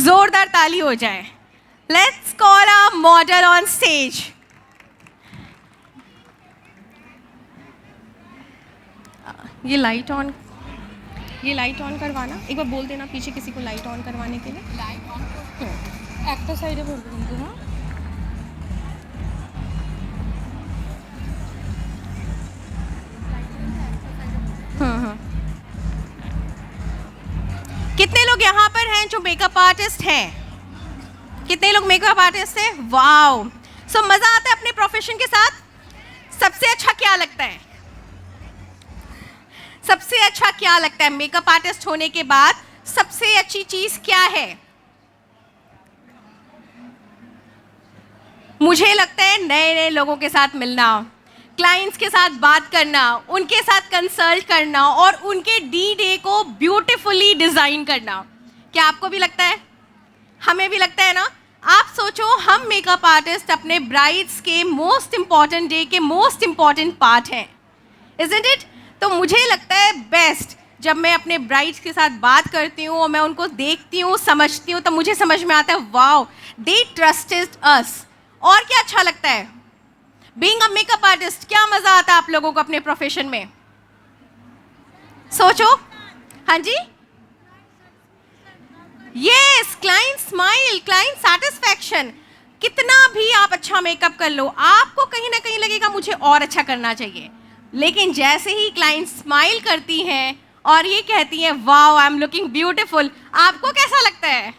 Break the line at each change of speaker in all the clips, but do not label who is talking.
जोरदार ताली हो जाए. Let's call our model on stage. ये लाइट ऑन करवाना. एक बार बोल देना पीछे किसी को लाइट ऑन करवाने के लिए. लाइट ऑन एक्टर साइड बोल दूँगी. हाँ. कितने लोग यहाँ पर हैं जो मेकअप आर्टिस्ट हैं? कितने लोग मेकअप आर्टिस्ट हैं? वाओ. सो मज़ा आता है अपने प्रोफेशन के साथ? सबसे अच्छा क्या लगता है? सबसे अच्छा क्या लगता है मेकअप आर्टिस्ट होने के बाद? सबसे अच्छी चीज़ क्या है? मुझे लगता है नए नए लोगों के साथ मिलना, क्लाइंट्स के साथ बात करना, उनके साथ कंसल्ट करना और उनके डे को ब्यूटीफुली डिज़ाइन करना. क्या आपको भी लगता है? हमें भी लगता है ना. आप सोचो, हम मेकअप आर्टिस्ट अपने ब्राइड्स के मोस्ट इम्पॉर्टेंट डे के मोस्ट इम्पॉर्टेंट पार्ट हैं, इज़न्ट इट? तो मुझे लगता है बेस्ट जब मैं अपने ब्राइड्स के साथ बात करती हूँ और मैं उनको देखती हूँ, समझती हूँ, तो मुझे समझ में आता है वाओ, दे ट्रस्टेड अस. और क्या अच्छा लगता है बीइंग अ मेकअप आर्टिस्ट? क्या मज़ा आता है आप लोगों को अपने प्रोफेशन में? सोचो. हाँ जी. Yes, client smile, client satisfaction. कितना भी आप अच्छा मेकअप कर लो, आपको कहीं ना कहीं लगेगा मुझे और अच्छा करना चाहिए. लेकिन जैसे ही क्लाइंट स्माइल करती हैं और ये कहती हैं wow I am looking beautiful, आपको कैसा लगता है?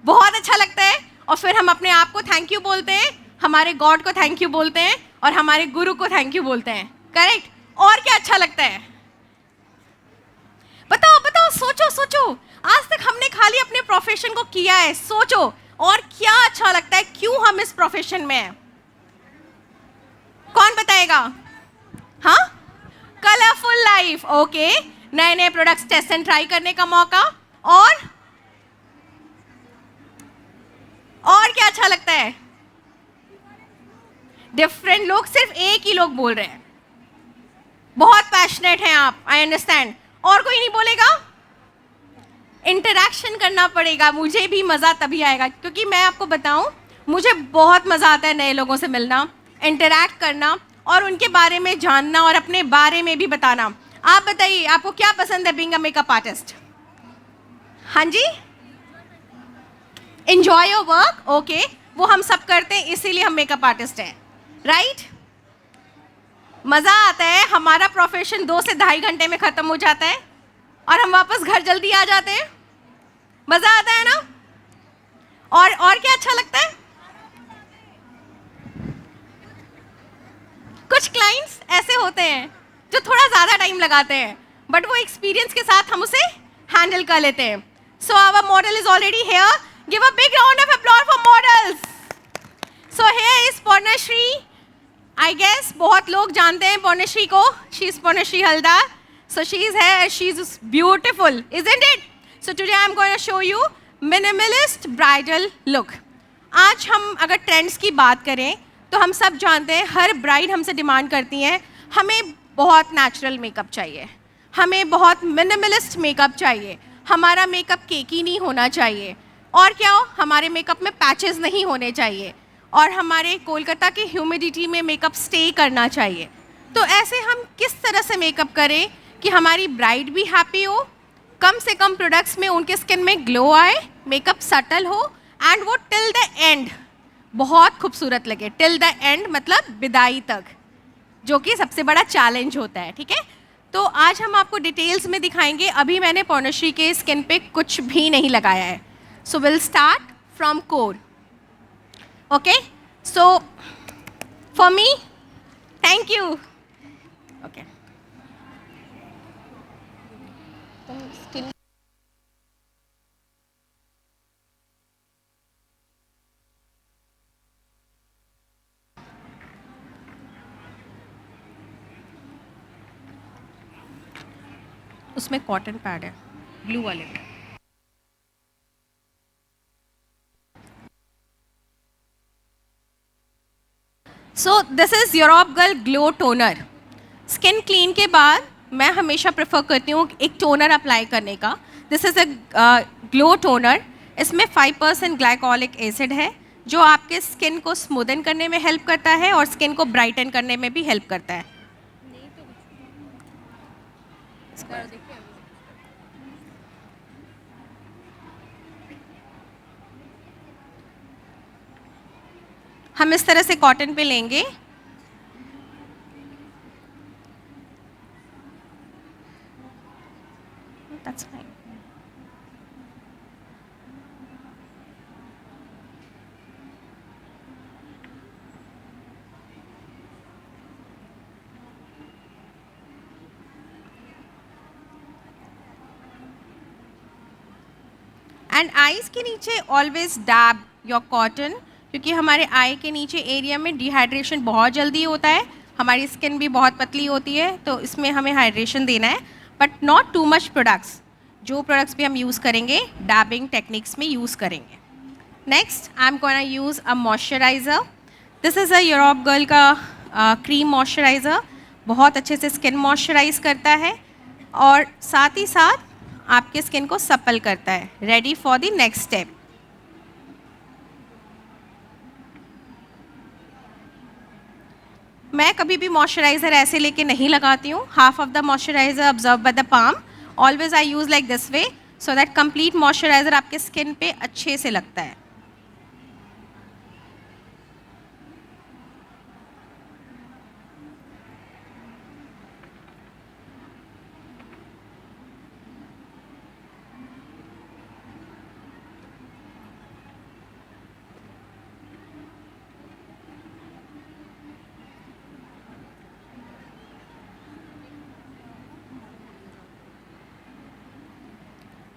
बहुत अच्छा लगता है. और फिर हम अपने आप को थैंक यू बोलते हैं, हमारे गॉड को थैंक यू बोलते हैं और हमारे गुरु को थैंक यू बोलते हैं. करेक्ट. और क्या अच्छा लगता है? बताओ बताओ, सोचो सोचो. आज तक हमने खाली अपने प्रोफेशन को किया है. सोचो और क्या अच्छा लगता है, क्यों हम इस प्रोफेशन में हैं? कौन बताएगा? हाँ, कलरफुल लाइफ. ओके. नए नए प्रोडक्ट्स टेस्ट एंड ट्राई करने का मौका. और क्या अच्छा लगता है? डिफरेंट लोग. सिर्फ एक ही लोग बोल रहे हैं. बहुत पैशनेट हैं आप, आई अंडरस्टैंड. और कोई नहीं बोलेगा? इंटरैक्शन करना पड़ेगा. मुझे भी मज़ा तभी आएगा, क्योंकि मैं आपको बताऊं, मुझे बहुत मज़ा आता है नए लोगों से मिलना, इंटरैक्ट करना और उनके बारे में जानना और अपने बारे में भी बताना. आप बताइए, आपको क्या पसंद है बीइंग अ मेकअप आर्टिस्ट? हाँ जी. Enjoy your work. ओके, वो हम सब करते हैं, इसीलिए हम मेकअप आर्टिस्ट हैं, राइट? मज़ा आता है. हमारा प्रोफेशन 2 से 2.5 घंटे में ख़त्म हो जाता है और हम वापस घर जल्दी आ जाते हैं. मज़ा आता है ना. और क्या अच्छा लगता है? कुछ क्लाइंट्स ऐसे होते हैं जो थोड़ा ज़्यादा टाइम लगाते हैं, बट वो एक्सपीरियंस के साथ हम उसे हैंडल कर लेते हैं. So our model is already here. Give a big round of applause for models. So here is Pournashree. I guess बहुत लोग जानते हैं पौर्णश्री को. She is Pournashree Haldar. So she is here. She is beautiful, isn't it? So today I'm going to show you minimalist bridal look. आज हम अगर trends की बात करें तो हम सब जानते हैं, हर ब्राइड हमसे डिमांड करती हैं हमें बहुत नेचुरल मेकअप चाहिए, हमें बहुत मिनिमलिस्ट मेकअप चाहिए, हमारा मेकअप केकी नहीं होना चाहिए, और क्या हो, हमारे मेकअप में पैचेस नहीं होने चाहिए, और हमारे कोलकाता की ह्यूमिडिटी में मेकअप स्टे करना चाहिए. तो ऐसे हम किस तरह से मेकअप करें कि हमारी ब्राइड भी हैप्पी हो, कम से कम प्रोडक्ट्स में उनके स्किन में ग्लो आए, मेकअप सटल हो एंड वो टिल द एंड बहुत खूबसूरत लगे. टिल द एंड मतलब विदाई तक, जो कि सबसे बड़ा चैलेंज होता है. ठीक है, तो आज हम आपको डिटेल्स में दिखाएंगे. अभी मैंने पौर्णश्री के स्किन पे कुछ भी नहीं लगाया है. So will start from core. Okay, so for me, thank you. Okay, उसमें कॉटन पैड है ब्लू वाले में. So this is Europe girl glow toner. Skin clean के बाद मैं हमेशा प्रेफर करती हूँ एक टोनर अप्लाई करने का. This is a glow toner. इसमें 5% ग्लाइकोलिक एसिड है जो आपके स्किन को स्मूदन करने में हेल्प करता है और स्किन को ब्राइटन करने में भी हेल्प करता है। हम इस तरह से कॉटन पे लेंगे, That's fine. एंड आईज के नीचे ऑलवेज डैब योर कॉटन, क्योंकि हमारे आई के नीचे एरिया में डिहाइड्रेशन बहुत जल्दी होता है, हमारी स्किन भी बहुत पतली होती है, तो इसमें हमें हाइड्रेशन देना है, but not too much products. जो प्रोडक्ट्स भी हम यूज़ करेंगे डैबिंग टेक्निक्स में यूज़ करेंगे। Next I am gonna use a moisturiser. This is a Europe girl का क्रीम मॉइस्चराइज़र, बहुत अच्छे से स्किन मॉइस्चराइज करता है और साथ ही साथ आपके स्किन को सप्पल करता है। Ready for the next step. मैं कभी भी मॉइस्चराइज़र ऐसे लेके नहीं लगाती हूँ। Half of the moisturiser observe by the palm. Always I use like this way so that complete moisturiser आपके स्किन पे अच्छे से लगता है।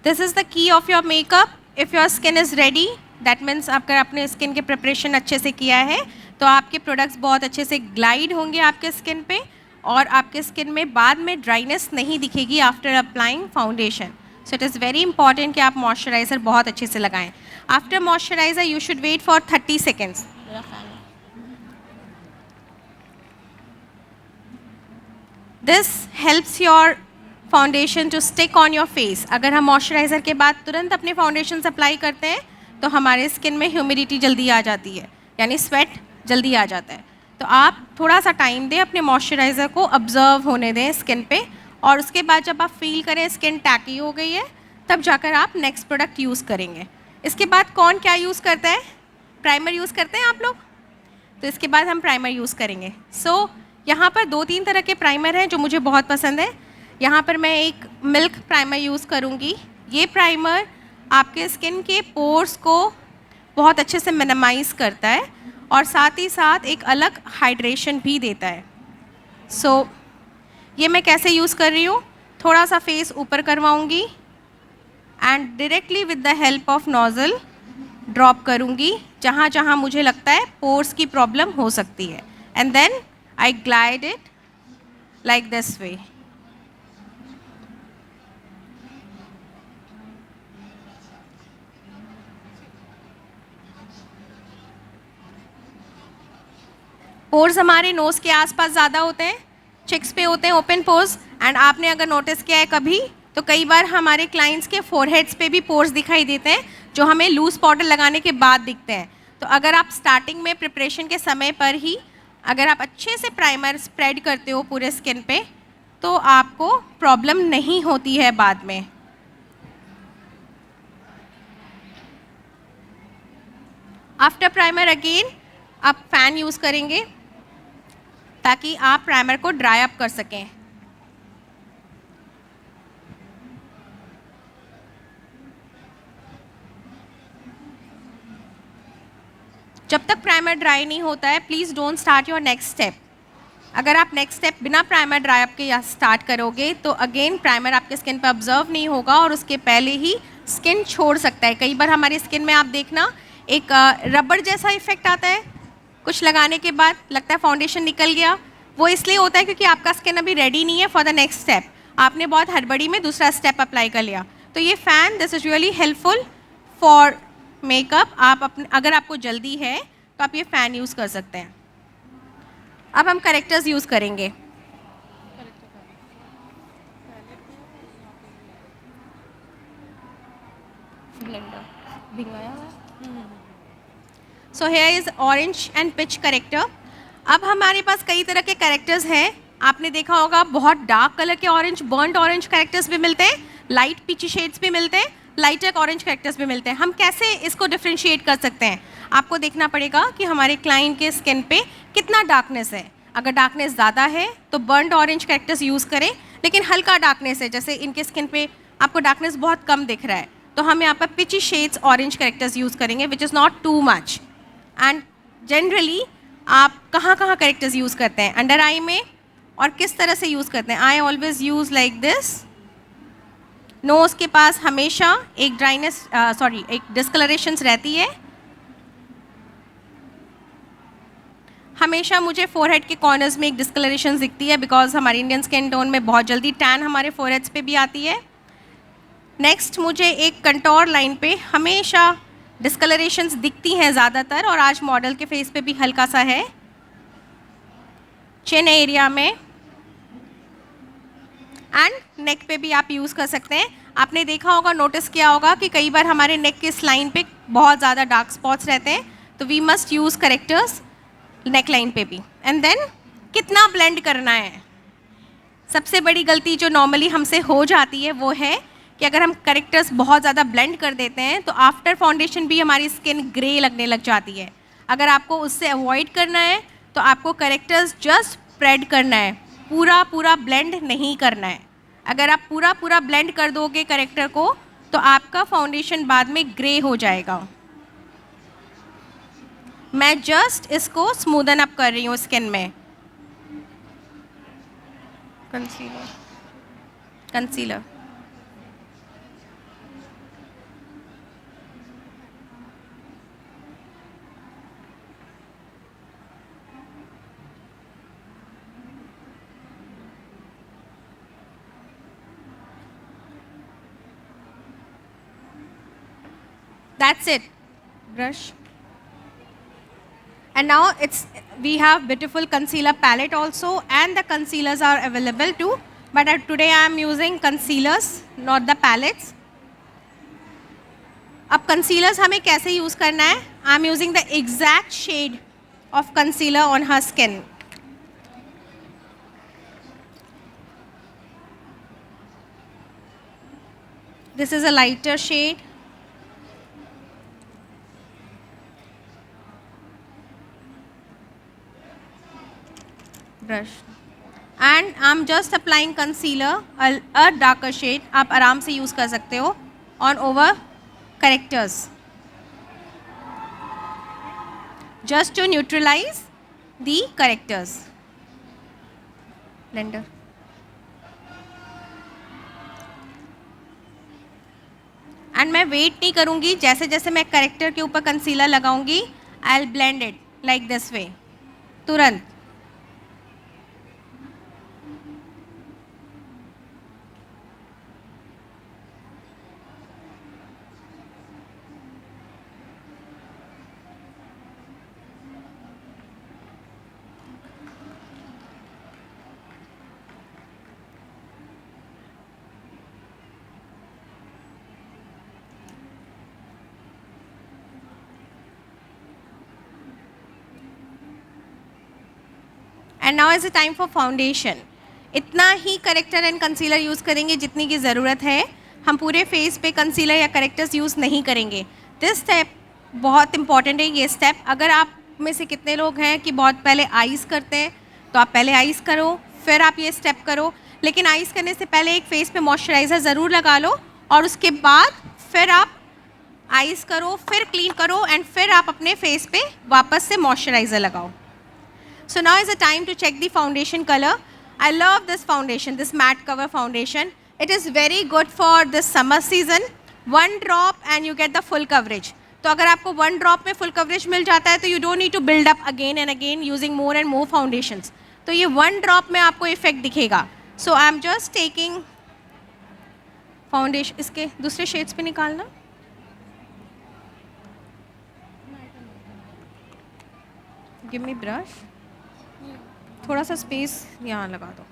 This is the key of your makeup. If your skin is ready, that means अगर आपने skin के preparation अच्छे से किया है तो आपके प्रोडक्ट्स बहुत अच्छे से ग्लाइड होंगे आपके स्किन पे और आपके स्किन में बाद में ड्राइनेस नहीं दिखेगी after applying foundation. So it is very important कि आप मॉइस्चराइज़र बहुत अच्छे से लगाएं। After moisturiser you should wait for 30 seconds. This helps your foundation to stick on your face. अगर हम मॉइस्चराइज़र के बाद तुरंत अपने फाउंडेशन अप्लाई करते हैं तो हमारे स्किन में ह्यूमिडिटी जल्दी आ जाती है, यानी स्वेट जल्दी आ जाता है। तो आप थोड़ा सा टाइम दें, अपने मॉइस्चराइज़र को ऑब्जर्व होने दें स्किन पे, और उसके बाद जब आप फील करें स्किन टैकी हो गई है तब जाकर आप नेक्स्ट प्रोडक्ट यूज़ करेंगे। इसके बाद कौन क्या यूज़ करता है? प्राइमर यूज़ करते हैं आप लोग? तो इसके बाद हम प्राइमर यूज़ करेंगे। सो यहाँ पर 2-3 तरह के प्राइमर हैं जो मुझे बहुत पसंद है। यहाँ पर मैं एक मिल्क प्राइमर यूज़ करूँगी। ये प्राइमर आपके स्किन के पोर्स को बहुत अच्छे से मिनिमाइज़ करता है और साथ ही साथ एक अलग हाइड्रेशन भी देता है। सो ये मैं कैसे यूज़ कर रही हूँ, थोड़ा सा फेस ऊपर करवाऊँगी and directly with the help of nozzle drop करूँगी जहाँ जहाँ मुझे लगता है पोर्स की प्रॉब्लम हो सकती है, and then I glide it like this way. Pores हमारे नोज़ के आसपास ज़्यादा होते हैं, चिक्स पे होते हैं ओपन पोर्स, एंड आपने अगर नोटिस किया है कभी तो कई बार हमारे क्लाइंट्स के फोरहेड्स पे भी पोर्स दिखाई देते हैं जो हमें लूज पाउडर लगाने के बाद दिखते हैं। तो अगर आप स्टार्टिंग में प्रिपरेशन के समय पर ही अगर आप अच्छे से प्राइमर स्प्रेड करते हो पूरे स्किन पे तो आपको प्रॉब्लम नहीं होती है बाद में। आफ्टर प्राइमर अगेन आप फैन यूज़ करेंगे ताकि आप प्राइमर को ड्राई अप कर सकें। जब तक प्राइमर ड्राई नहीं होता है please don't start your next step. अगर आप नेक्स्ट स्टेप बिना प्राइमर ड्राई अप के स्टार्ट करोगे तो अगेन प्राइमर आपके स्किन पर ऑब्जर्व नहीं होगा और उसके पहले ही स्किन छोड़ सकता है। कई बार हमारी स्किन में आप देखना एक रबड़ जैसा इफेक्ट आता है, कुछ लगाने के बाद लगता है फाउंडेशन निकल गया। वो इसलिए होता है क्योंकि आपका स्किन अभी रेडी नहीं है फॉर द नेक्स्ट स्टेप, आपने बहुत हड़बड़ी में दूसरा स्टेप अप्लाई कर लिया। तो ये fan this is really helpful for makeup. आप अपने अगर आपको जल्दी है तो आप ये फ़ैन यूज़ कर सकते हैं। अब हम करेक्टर्स यूज़ करेंगे। ब्लेंडर भिंगाया हुआ है। So here is orange and pitch character. अब हमारे पास कई तरह के करेक्टर्स हैं। आपने देखा होगा बहुत डार्क कलर के ऑरेंज, बर्न्ट ऑरेंज करेक्टर्स भी मिलते हैं, लाइट पिची शेड्स भी मिलते हैं, लाइटर ऑरेंज करेक्टर्स भी मिलते हैं। हम कैसे इसको डिफ्रेंशिएट कर सकते हैं? आपको देखना पड़ेगा कि हमारे क्लाइंट के स्किन पे कितना डार्कनेस है। अगर डार्कनेस ज़्यादा है तो बर्न्ट ऑरेंज करेक्टर्स यूज़ करें, लेकिन हल्का डार्कनेस है, जैसे इनके स्किन पे आपको डार्कनेस बहुत कम दिख रहा है, तो हम यहाँ पर peachy shades orange correctors use करेंगे, which is not too much. And generally आप कहाँ कहाँ करेक्टर्स यूज़ करते हैं? अंडर आई में, और किस तरह से यूज़ करते हैं? I always use like this. Nose के पास हमेशा एक ड्राइनेस एक डिस्कलरेशंस रहती है। हमेशा मुझे फोरहेड के कॉर्नर्स में एक डिस्कलरेशन दिखती है, बिकॉज हमारी इंडियन स्किन टोन में बहुत जल्दी टैन हमारे फोरहेड्स पे भी आती है। नेक्स्ट मुझे एक कंटोर लाइन पे हमेशा डिस्कलरेशंस दिखती हैं ज़्यादातर, और आज मॉडल के फेस पे भी हल्का सा है, चिन एरिया में, एंड नेक पे भी आप यूज़ कर सकते हैं। आपने देखा होगा, नोटिस किया होगा कि कई बार हमारे नेक के इस लाइन पे बहुत ज़्यादा डार्क स्पॉट्स रहते हैं, तो we must use correctors neck line पे भी। एंड देन कितना ब्लेंड करना है? सबसे बड़ी गलती जो नॉर्मली हमसे हो जाती है वो है कि अगर हम करेक्टर्स बहुत ज़्यादा ब्लेंड कर देते हैं तो आफ्टर फाउंडेशन भी हमारी स्किन ग्रे लगने लग जाती है। अगर आपको उससे अवॉइड करना है तो आपको करेक्टर्स जस्ट स्प्रेड करना है, पूरा पूरा ब्लेंड नहीं करना है। अगर आप पूरा पूरा ब्लेंड कर दोगे करेक्टर को तो आपका फाउंडेशन बाद में ग्रे हो जाएगा। मैं जस्ट इसको स्मूदन अप कर रही हूँ स्किन में। Concealer that's it. Brush. And now we have beautiful concealer palette also, and the concealers are available too, but today I am using concealers, not the palettes. अब concealers हमें कैसे use करना है? I am using the exact shade of concealer on her skin. This is a lighter shade. Brush. And I'm just applying concealer, a darker shade. आप आराम से use कर सकते हो on over correctors, just to neutralize the correctors. Blender. And मैं wait नहीं करूँगी, जैसे जैसे मैं करेक्टर के ऊपर कंसीलर लगाऊंगी I will blend it like this way, तुरंत। And now is a time for foundation. इतना ही करेक्टर एंड कंसीलर यूज़ करेंगे जितनी की ज़रूरत है। हम पूरे फेस पे कंसीलर या करेक्टर्स यूज़ नहीं करेंगे। दिस स्टेप बहुत इंपॉर्टेंट है, ये स्टेप। अगर आप में से कितने लोग हैं कि बहुत पहले आइज़ करते हैं, तो आप पहले आइज़ करो, फिर आप ये स्टेप करो। लेकिन आइज़ करने से पहले एक फेस पे मॉइस्चराइज़र ज़रूर लगा लो, और उसके बाद फिर आप आइज़ करो, फिर क्लीन करो, एंड फिर आप अपने फेस पे वापस से मॉइस्चराइज़र लगाओ। So now is the time to check the foundation color. I love this foundation, this matte cover foundation. It is very good for this summer season. One drop and you get the full coverage. तो अगर आपको one drop में full coverage मिल जाता है तो you don't need to build up again and again using more and more foundations. तो ये one drop में आपको effect दिखेगा. So I am just taking foundation. इसके दूसरे shades पे निकालना. Give me brush. थोड़ा सा स्पेस यहाँ लगा दो।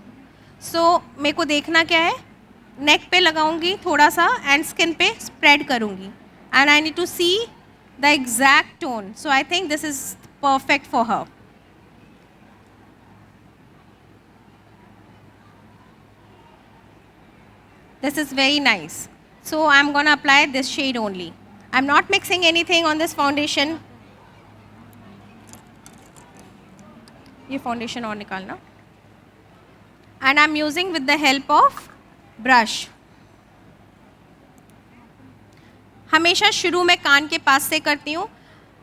सो मेरे को देखना क्या है, नेक पे लगाऊंगी थोड़ा सा एंड स्किन पे स्प्रेड करूंगी। and I need to see the exact tone. So I think this is perfect for her. This is very nice. So I'm gonna apply this shade only. I'm not mixing anything on this foundation. ये foundation और निकालना. And I'm using with the help of brush. हमेशा शुरू में कान के पास से करती हूँ,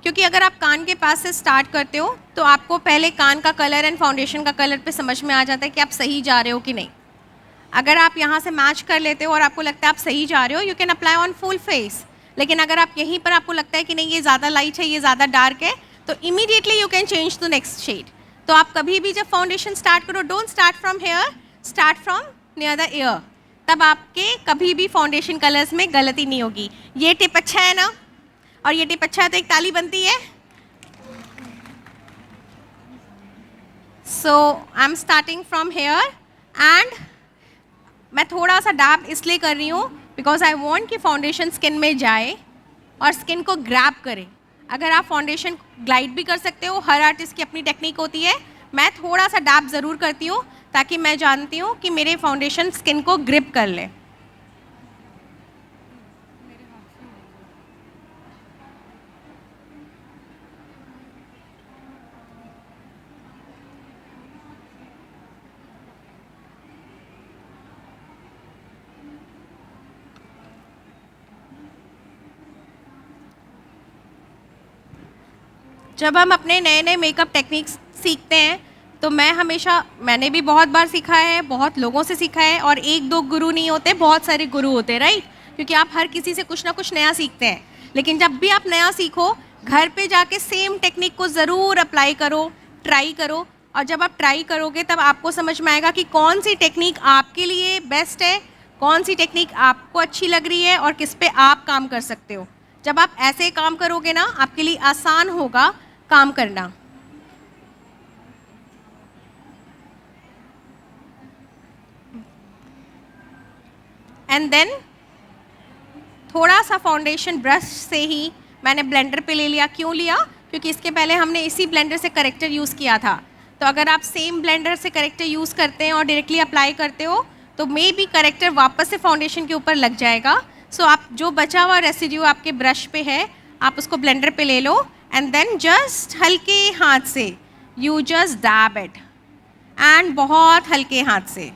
क्योंकि अगर आप कान के पास से स्टार्ट करते हो तो आपको पहले कान का कलर एंड फाउंडेशन का कलर पे समझ में आ जाता है कि आप सही जा रहे हो कि नहीं. अगर आप यहाँ से मैच कर लेते हो और आपको लगता है आप सही जा रहे हो, you can apply on full face. लेकिन अगर आप यहीं पर आपको लगता है कि नहीं ये ज़्यादा लाइट है, ये ज़्यादा डार्क है, तो immediately you can change to next shade. तो आप कभी भी जब फाउंडेशन स्टार्ट करो, don't start from here, start from near the ear. तब आपके कभी भी फाउंडेशन कलर्स में गलती नहीं होगी. ये टिप अच्छा है ना, और ये टिप अच्छा है तो एक ताली बनती है. So I am starting from here and मैं थोड़ा सा डैब इसलिए कर रही हूँ बिकॉज आई वॉन्ट कि फाउंडेशन स्किन में जाए और स्किन को ग्रैब करे. अगर आप फाउंडेशन ग्लाइड भी कर सकते हो, हर आर्टिस्ट की अपनी टेक्निक होती है. मैं थोड़ा सा डैब ज़रूर करती हूँ ताकि मैं जानती हूँ कि मेरे फाउंडेशन स्किन को ग्रिप कर ले. जब हम अपने नए नए मेकअप टेक्निक्स सीखते हैं तो मैंने भी बहुत बार सीखा है, बहुत लोगों से सीखा है, और एक दो गुरु नहीं होते, बहुत सारे गुरु होते हैं, राइट. क्योंकि आप हर किसी से कुछ ना कुछ नया सीखते हैं. लेकिन जब भी आप नया सीखो, घर पे जाके सेम टेक्निक को ज़रूर अप्लाई करो, ट्राई करो. और जब आप ट्राई करोगे तब आपको समझ में आएगा कि कौन सी टेक्निक आपके लिए बेस्ट है, कौन सी टेक्निक आपको अच्छी लग रही है और किस पे आप काम कर सकते हो. जब आप ऐसे काम करोगे ना, आपके लिए आसान होगा काम करना. एंड देन थोड़ा सा फाउंडेशन ब्रश से ही मैंने ब्लेंडर पे ले लिया. क्यों लिया? क्योंकि इसके पहले हमने इसी ब्लेंडर से करेक्टर यूज़ किया था. तो अगर आप सेम ब्लेंडर से करेक्टर यूज़ करते हैं और डायरेक्टली अप्लाई करते हो तो मे बी करेक्टर वापस से फाउंडेशन के ऊपर लग जाएगा. सो आप जो बचा हुआ रेसिड्यू आपके ब्रश पे है, आप उसको ब्लेंडर पे ले लो एंड देन जस्ट हल्के हाथ से you just dab it, and बहुत हल्के हाथ से.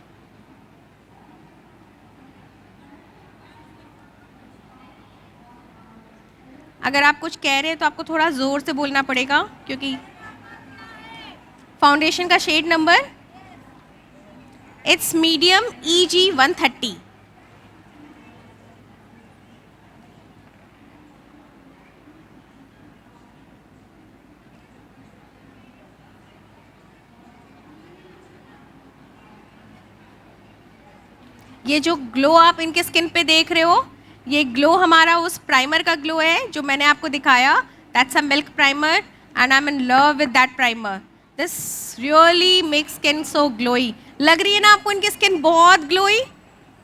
अगर आप कुछ कह रहे हैं तो आपको थोड़ा ज़ोर से बोलना पड़ेगा, क्योंकि फाउंडेशन का shade number it's medium EG130. ये जो ग्लो आप इनके स्किन पे देख रहे हो, ये ग्लो हमारा उस प्राइमर का ग्लो है जो मैंने आपको दिखाया. That's a milk primer and I M in love with that primer. This really makes skin so glowy. लग रही है ना आपको इनकी स्किन बहुत ग्लोई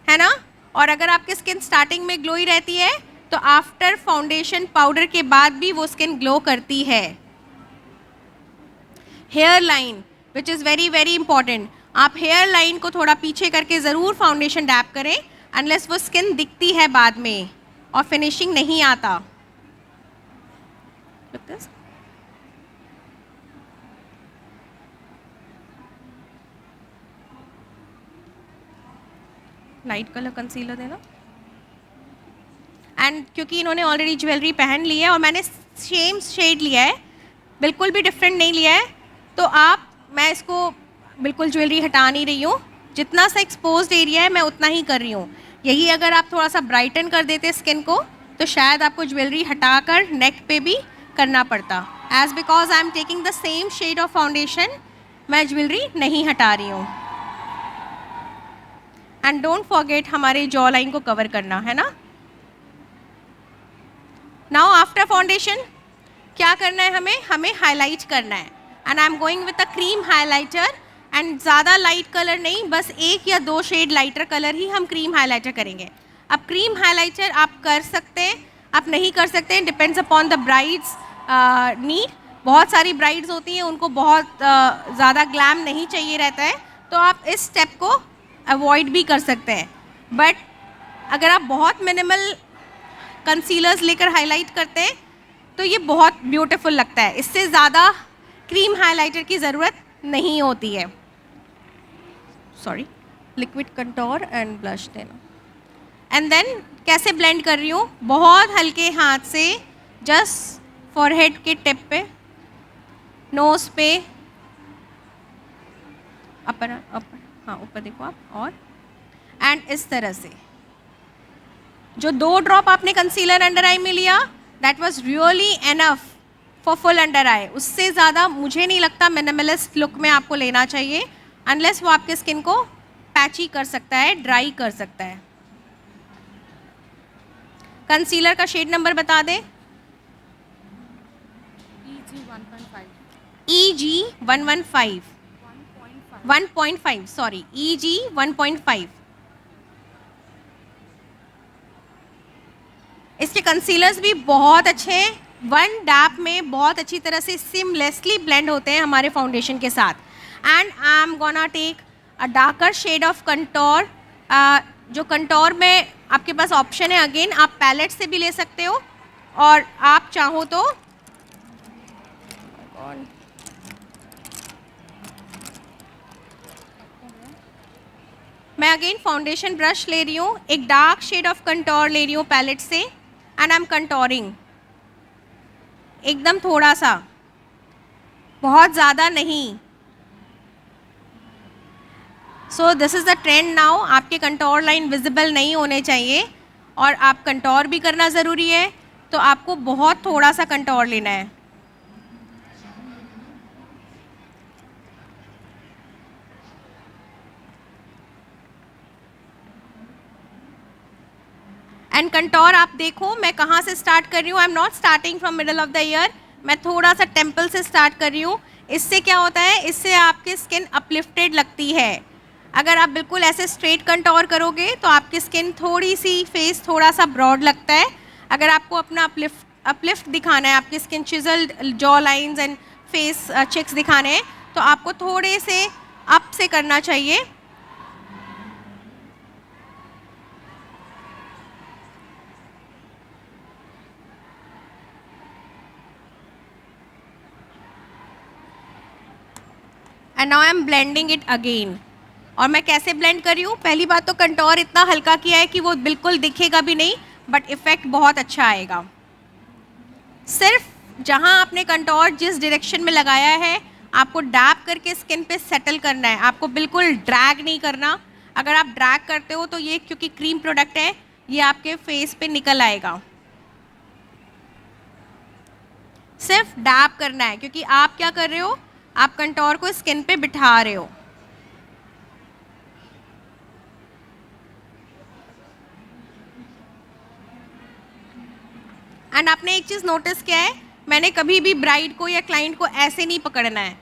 है ना. और अगर आपकी स्किन स्टार्टिंग में ग्लोई रहती है तो आफ्टर फाउंडेशन पाउडर के बाद भी वो स्किन ग्लो करती है. Hair line which is very very important. आप हेयर लाइन को थोड़ा पीछे करके ज़रूर फाउंडेशन डैप करें, अनलेस वो स्किन दिखती है बाद में और फिनिशिंग नहीं आता. लाइट कलर कंसीलर देना. एंड क्योंकि इन्होंने ऑलरेडी ज्वेलरी पहन ली है और मैंने सेम शेड लिया है, बिल्कुल भी डिफरेंट नहीं लिया है, तो मैं इसको बिल्कुल ज्वेलरी हटा नहीं रही हूँ. जितना सा एक्सपोज्ड एरिया है मैं उतना ही कर रही हूँ. यही अगर आप थोड़ा सा ब्राइटन कर देते स्किन को तो शायद आपको ज्वेलरी हटाकर नेक पे भी करना पड़ता. As because I am taking the same shade of foundation, मैं ज्वेलरी नहीं हटा रही हूँ. एंड डोंट फॉरगेट हमारे जॉ लाइन को कवर करना है ना. नाउ आफ्टर फाउंडेशन क्या करना है, हमें हाईलाइट करना है. And I am going with a cream highlighter. And ज़्यादा लाइट कलर नहीं, बस 1 या 2 शेड लाइटर कलर ही हम क्रीम हाइलाइटर करेंगे. अब क्रीम हाइलाइटर आप कर सकते हैं आप नहीं कर सकते, depends upon the brides need. बहुत सारी ब्राइड्स होती हैं, उनको बहुत ज़्यादा ग्लैम नहीं चाहिए रहता है, तो आप इस स्टेप को अवॉइड भी कर सकते हैं। बट अगर आप बहुत मिनिमल कंसीलर्स लेकर हाईलाइट करते हैं तो ये बहुत ब्यूटीफुल लगता है। इससे ज़्यादा क्रीम हाइलाइटर की ज़रूरत नहीं होती है। Sorry, liquid contour and blush देना। एंड देन कैसे ब्लेंड कर रही हूँ, बहुत हल्के हाथ से जस्ट फॉरहेड के टिप पे, नोज पे, अपर अपर, हाँ ऊपर देखो आप, और एंड इस तरह से। जो 2 ड्रॉप आपने कंसीलर अंडर आई में लिया, that was really enough for full under eye. उससे ज़्यादा मुझे नहीं लगता मिनिमलिस्ट लुक में आपको लेना चाहिए, अनलेस वो आपके स्किन को पैची कर सकता है, ड्राई कर सकता है। कंसीलर का शेड नंबर बता दें। EG 115 1.5 sorry, EG 1.5। इसके कंसीलर्स भी बहुत अच्छे हैं, 1 डैप में बहुत अच्छी तरह से सीमलेसली ब्लेंड होते हैं हमारे फाउंडेशन के साथ। And I am gonna take a darker shade of contour. जो कंटोर में आपके पास ऑप्शन है, अगेन आप पैलेट से भी ले सकते हो, और आप चाहो तो मैं अगेन फाउंडेशन ब्रश ले रही हूँ, एक डार्क शेड ऑफ कंटोर ले रही हूँ पैलेट से, एंड आई एम कंटोरिंग एकदम थोड़ा सा, बहुत ज़्यादा नहीं। So this is the trend now, आपके कंटोर लाइन विजिबल नहीं होने चाहिए, और आप कंटोर भी करना ज़रूरी है, तो आपको बहुत थोड़ा सा कंटोर लेना है। एंड कंटोर आप देखो मैं कहाँ से स्टार्ट कर रही हूँ, आई am not starting from middle of the year, मैं थोड़ा सा टेम्पल से स्टार्ट कर रही हूँ। इससे क्या होता है, इससे आपकी स्किन अपलिफ्टेड लगती है। अगर आप बिल्कुल ऐसे स्ट्रेट कंटोर करोगे तो आपकी स्किन थोड़ी सी, फेस थोड़ा सा ब्रॉड लगता है। अगर आपको अपना अपलिफ्ट दिखाना है, आपकी skin chiselled jaw lines and face cheeks दिखाने हैं, तो आपको थोड़े से अप से करना चाहिए। And now I am blending it again. और मैं कैसे ब्लेंड कर रही हूँ, पहली बात तो कंटोर इतना हल्का किया है कि वो बिल्कुल दिखेगा भी नहीं, बट इफ़ेक्ट बहुत अच्छा आएगा। सिर्फ जहाँ आपने कंटोर जिस डायरेक्शन में लगाया है, आपको डैप करके स्किन पे सेटल करना है, आपको बिल्कुल ड्रैग नहीं करना। अगर आप ड्रैग करते हो तो ये, क्योंकि क्रीम प्रोडक्ट है, ये आपके फेस पे निकल आएगा। सिर्फ डैप करना है, क्योंकि आप क्या कर रहे हो, आप कंटोर को स्किन पे बिठा रहे हो। एंड आपने एक चीज़ नोटिस किया है, मैंने कभी भी ब्राइड को या क्लाइंट को ऐसे नहीं पकड़ना है,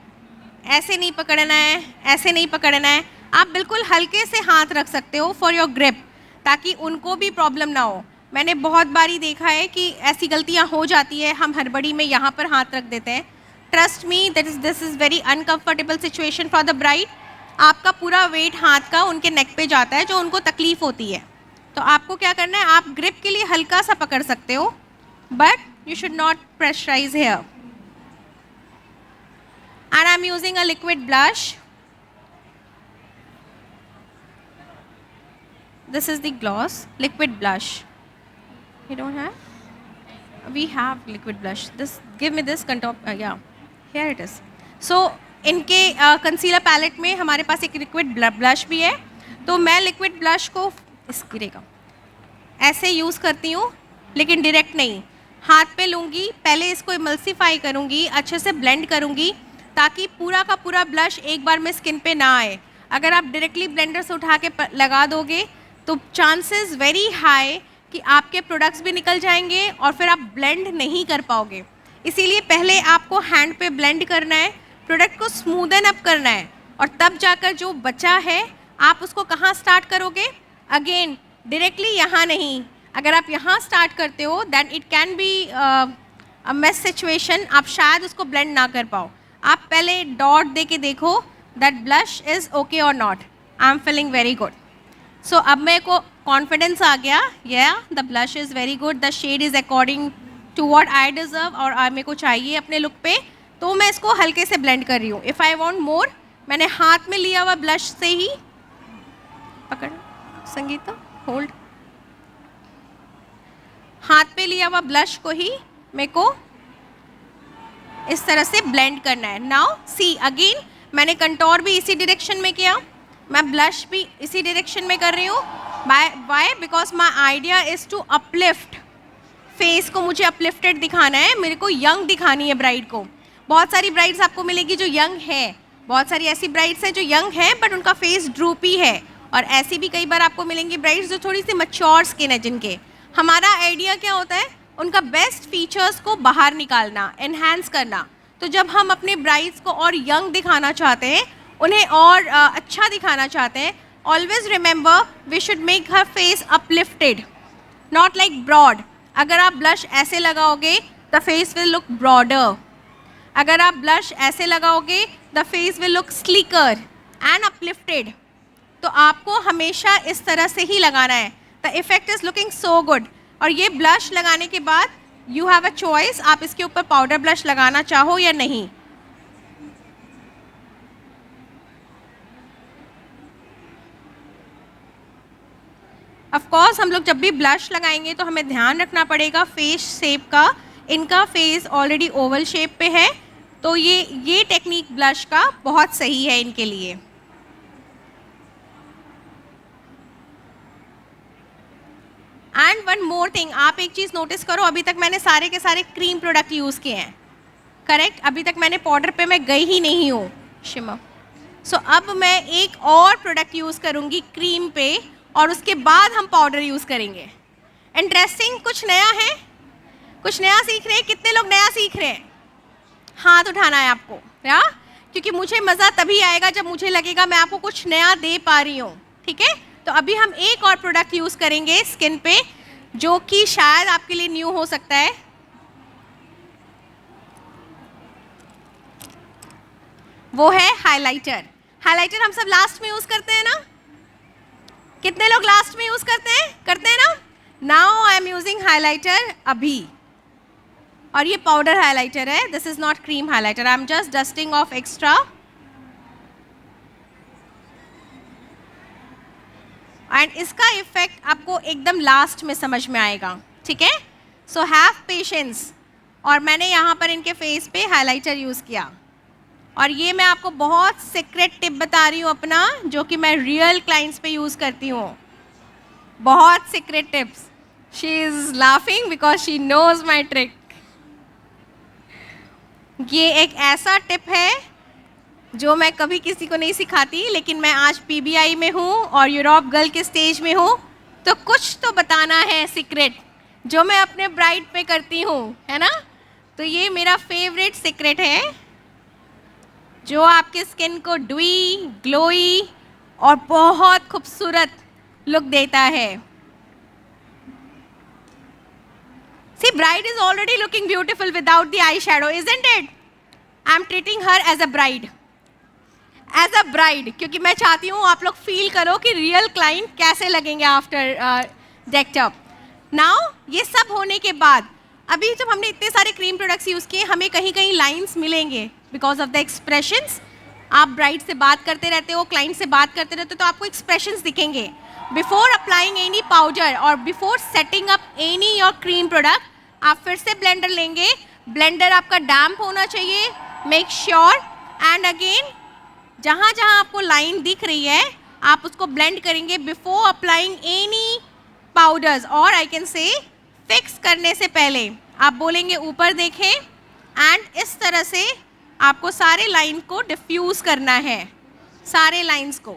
ऐसे नहीं पकड़ना है, ऐसे नहीं पकड़ना है। आप बिल्कुल हल्के से हाथ रख सकते हो फॉर योर ग्रिप, ताकि उनको भी प्रॉब्लम ना हो। मैंने बहुत बारी देखा है कि ऐसी गलतियां हो जाती है, हम हड़बड़ी में यहाँ पर हाथ रख देते हैं। Trust me, this is very uncomfortable situation for the bride. आपका पूरा वेट हाथ का उनके नेक पे जाता है, जो उनको तकलीफ होती है। तो आपको क्या करना है, आप ग्रिप के लिए हल्का सा पकड़ सकते हो, but you should not pressurize here. And I'm using a liquid blush. This is the gloss liquid blush. You don't have? We have liquid blush. This, give me this contour. Yeah, here it is. So इनके concealer palette में हमारे पास एक liquid blush भी है, तो मैं liquid blush को इस गिरेगा ऐसे यूज़ करती हूँ, लेकिन डायरेक्ट नहीं, हाथ पे लूँगी, पहले इसको इमल्सीफाई करूँगी, अच्छे से ब्लेंड करूँगी, ताकि पूरा का पूरा ब्लश एक बार में स्किन पे ना आए। अगर आप डायरेक्टली ब्लेंडर से उठा के लगा दोगे तो चांसेस वेरी हाई कि आपके प्रोडक्ट्स भी निकल जाएंगे और फिर आप ब्लेंड नहीं कर पाओगे। इसीलिए पहले आपको हैंड पे ब्लेंड करना है, प्रोडक्ट को स्मूदन अप करना है, और तब जाकर जो बचा है आप उसको कहाँ स्टार्ट करोगे, अगेन डायरेक्टली यहाँ नहीं, अगर आप यहाँ स्टार्ट करते हो then it can be a mess situation, आप शायद उसको ब्लेंड ना कर पाओ। आप पहले डॉट दे के देखो दैट ब्लश इज़ ओके और not. I am feeling very good. So अब मेरे को कॉन्फिडेंस आ गया, yeah the blush is very good, the shade is according to what I deserve और मेरे को चाहिए अपने लुक पे, तो मैं इसको हल्के से ब्लेंड कर रही हूँ। इफ़ आई वांट मोर, मैंने हाथ में लिया हुआ ब्लश से ही पकड़, संगीता होल्ड, हाथ पे लिया हुआ ब्लश को ही मेरे को इस तरह से ब्लेंड करना है। नाउ सी अगेन, मैंने कंटोर भी इसी डायरेक्शन में किया, मैं ब्लश भी इसी डायरेक्शन में कर रही हूँ। Why? Because my idea is to uplift face को, मुझे अपलिफ्टेड दिखाना है, मेरे को यंग दिखानी है ब्राइड को। बहुत सारी ब्राइड्स आपको मिलेगी जो यंग है, बहुत सारी ऐसी ब्राइड्स हैं जो यंग हैं बट उनका फेस ड्रूपी है, और ऐसी भी कई बार आपको मिलेंगी ब्राइड्स जो थोड़ी सी मैच्योर स्किन है जिनके। हमारा आइडिया क्या होता है? उनका बेस्ट फीचर्स को बाहर निकालना, एनहांस करना। तो जब हम अपने ब्राइड्स को और यंग दिखाना चाहते हैं, उन्हें और अच्छा दिखाना चाहते हैं, always remember we should make हर face uplifted, not like broad. अगर आप ब्लश ऐसे लगाओगे the face will look broader, अगर आप ब्लश ऐसे लगाओगे the face will look sleeker and uplifted. तो आपको हमेशा इस तरह से ही लगाना है। The effect is looking so good. और ये ब्लश लगाने के बाद यू हैव अ चॉइस, आप इसके ऊपर पाउडर ब्लश लगाना चाहो या नहीं। ऑफ कोर्स हम लोग जब भी ब्लश लगाएंगे तो हमें ध्यान रखना पड़ेगा फेस शेप का। इनका फेस ऑलरेडी ओवल शेप पे है, तो ये टेक्निक ब्लश का बहुत सही है इनके लिए। एंड वन मोर थिंग, आप एक चीज़ नोटिस करो, अभी तक मैंने सारे के सारे क्रीम प्रोडक्ट यूज़ किए हैं, करेक्ट? अभी तक मैंने पाउडर पे मैं गई ही नहीं हूँ, शिमर। सो अब मैं एक और प्रोडक्ट यूज़ करूँगी क्रीम पे, और उसके बाद हम पाउडर यूज़ करेंगे। इंटरेस्टिंग, कुछ नया है, कुछ नया सीख रहे हैं। कितने लोग नया सीख रहे हैं? हाथ उठाना है आपको, या? क्योंकि मुझे मज़ा तभी आएगा जब मुझे लगेगा मैं आपको कुछ नया दे पा रही हूँ, ठीक है? तो अभी हम एक और प्रोडक्ट यूज़ करेंगे स्किन पे, जो कि शायद आपके लिए न्यू हो सकता है। वो है हाइलाइटर। हाइलाइटर हम सब लास्ट में यूज़ करते हैं ना? कितने लोग लास्ट में यूज़ करते हैं ना? Now I am using highlighter अभी, और ये पाउडर हाइलाइटर है, this is not cream highlighter. I am just dusting of extra, and इसका इफेक्ट आपको एकदम लास्ट में समझ में आएगा, ठीक है? So have patience. और मैंने यहाँ पर इनके फेस पे हाइलाइटर यूज़ किया, और ये मैं आपको बहुत सीक्रेट टिप बता रही हूँ अपना, जो कि मैं रियल क्लाइंट्स पे यूज़ करती हूँ। बहुत secret tips. She is laughing because she knows my trick. ये एक ऐसा टिप है जो मैं कभी किसी को नहीं सिखाती, लेकिन मैं आज PBI में हूँ और यूरोप गर्ल के स्टेज में हूँ, तो कुछ तो बताना है सीक्रेट जो मैं अपने ब्राइड पे करती हूँ, है ना? तो ये मेरा फेवरेट सीक्रेट है जो आपके स्किन को ड्यूई, ग्लोई और बहुत खूबसूरत लुक देता है। See, bride is already looking beautiful without the eyeshadow, isn't it? I'm treating her as a bride. As a bride, क्योंकि मैं चाहती हूँ आप लोग फील करो कि रियल क्लाइंट कैसे लगेंगे आफ्टर डेक्ड अप। नाउ ये सब होने के बाद, अभी जब हमने इतने सारे क्रीम प्रोडक्ट्स यूज़ किए, हमें कहीं कहीं लाइंस मिलेंगे बिकॉज ऑफ द एक्सप्रेशंस। आप ब्राइड से बात करते रहते हो, क्लाइंट से बात करते रहते हो, तो आपको एक्सप्रेशंस दिखेंगे। बिफोर अप्लाइंग एनी पाउडर और before setting up any your cream product, आप फिर से ब्लेंडर लेंगे। ब्लेंडर आपका डैम्प होना चाहिए, मेक श्योर। एंड अगेन जहाँ जहाँ आपको लाइन दिख रही है आप उसको ब्लेंड करेंगे बिफोर अप्लाइंग एनी पाउडर्स, और आई कैन से फिक्स करने से पहले आप बोलेंगे ऊपर देखें, एंड इस तरह से आपको सारे लाइन को डिफ्यूज करना है, सारे लाइंस को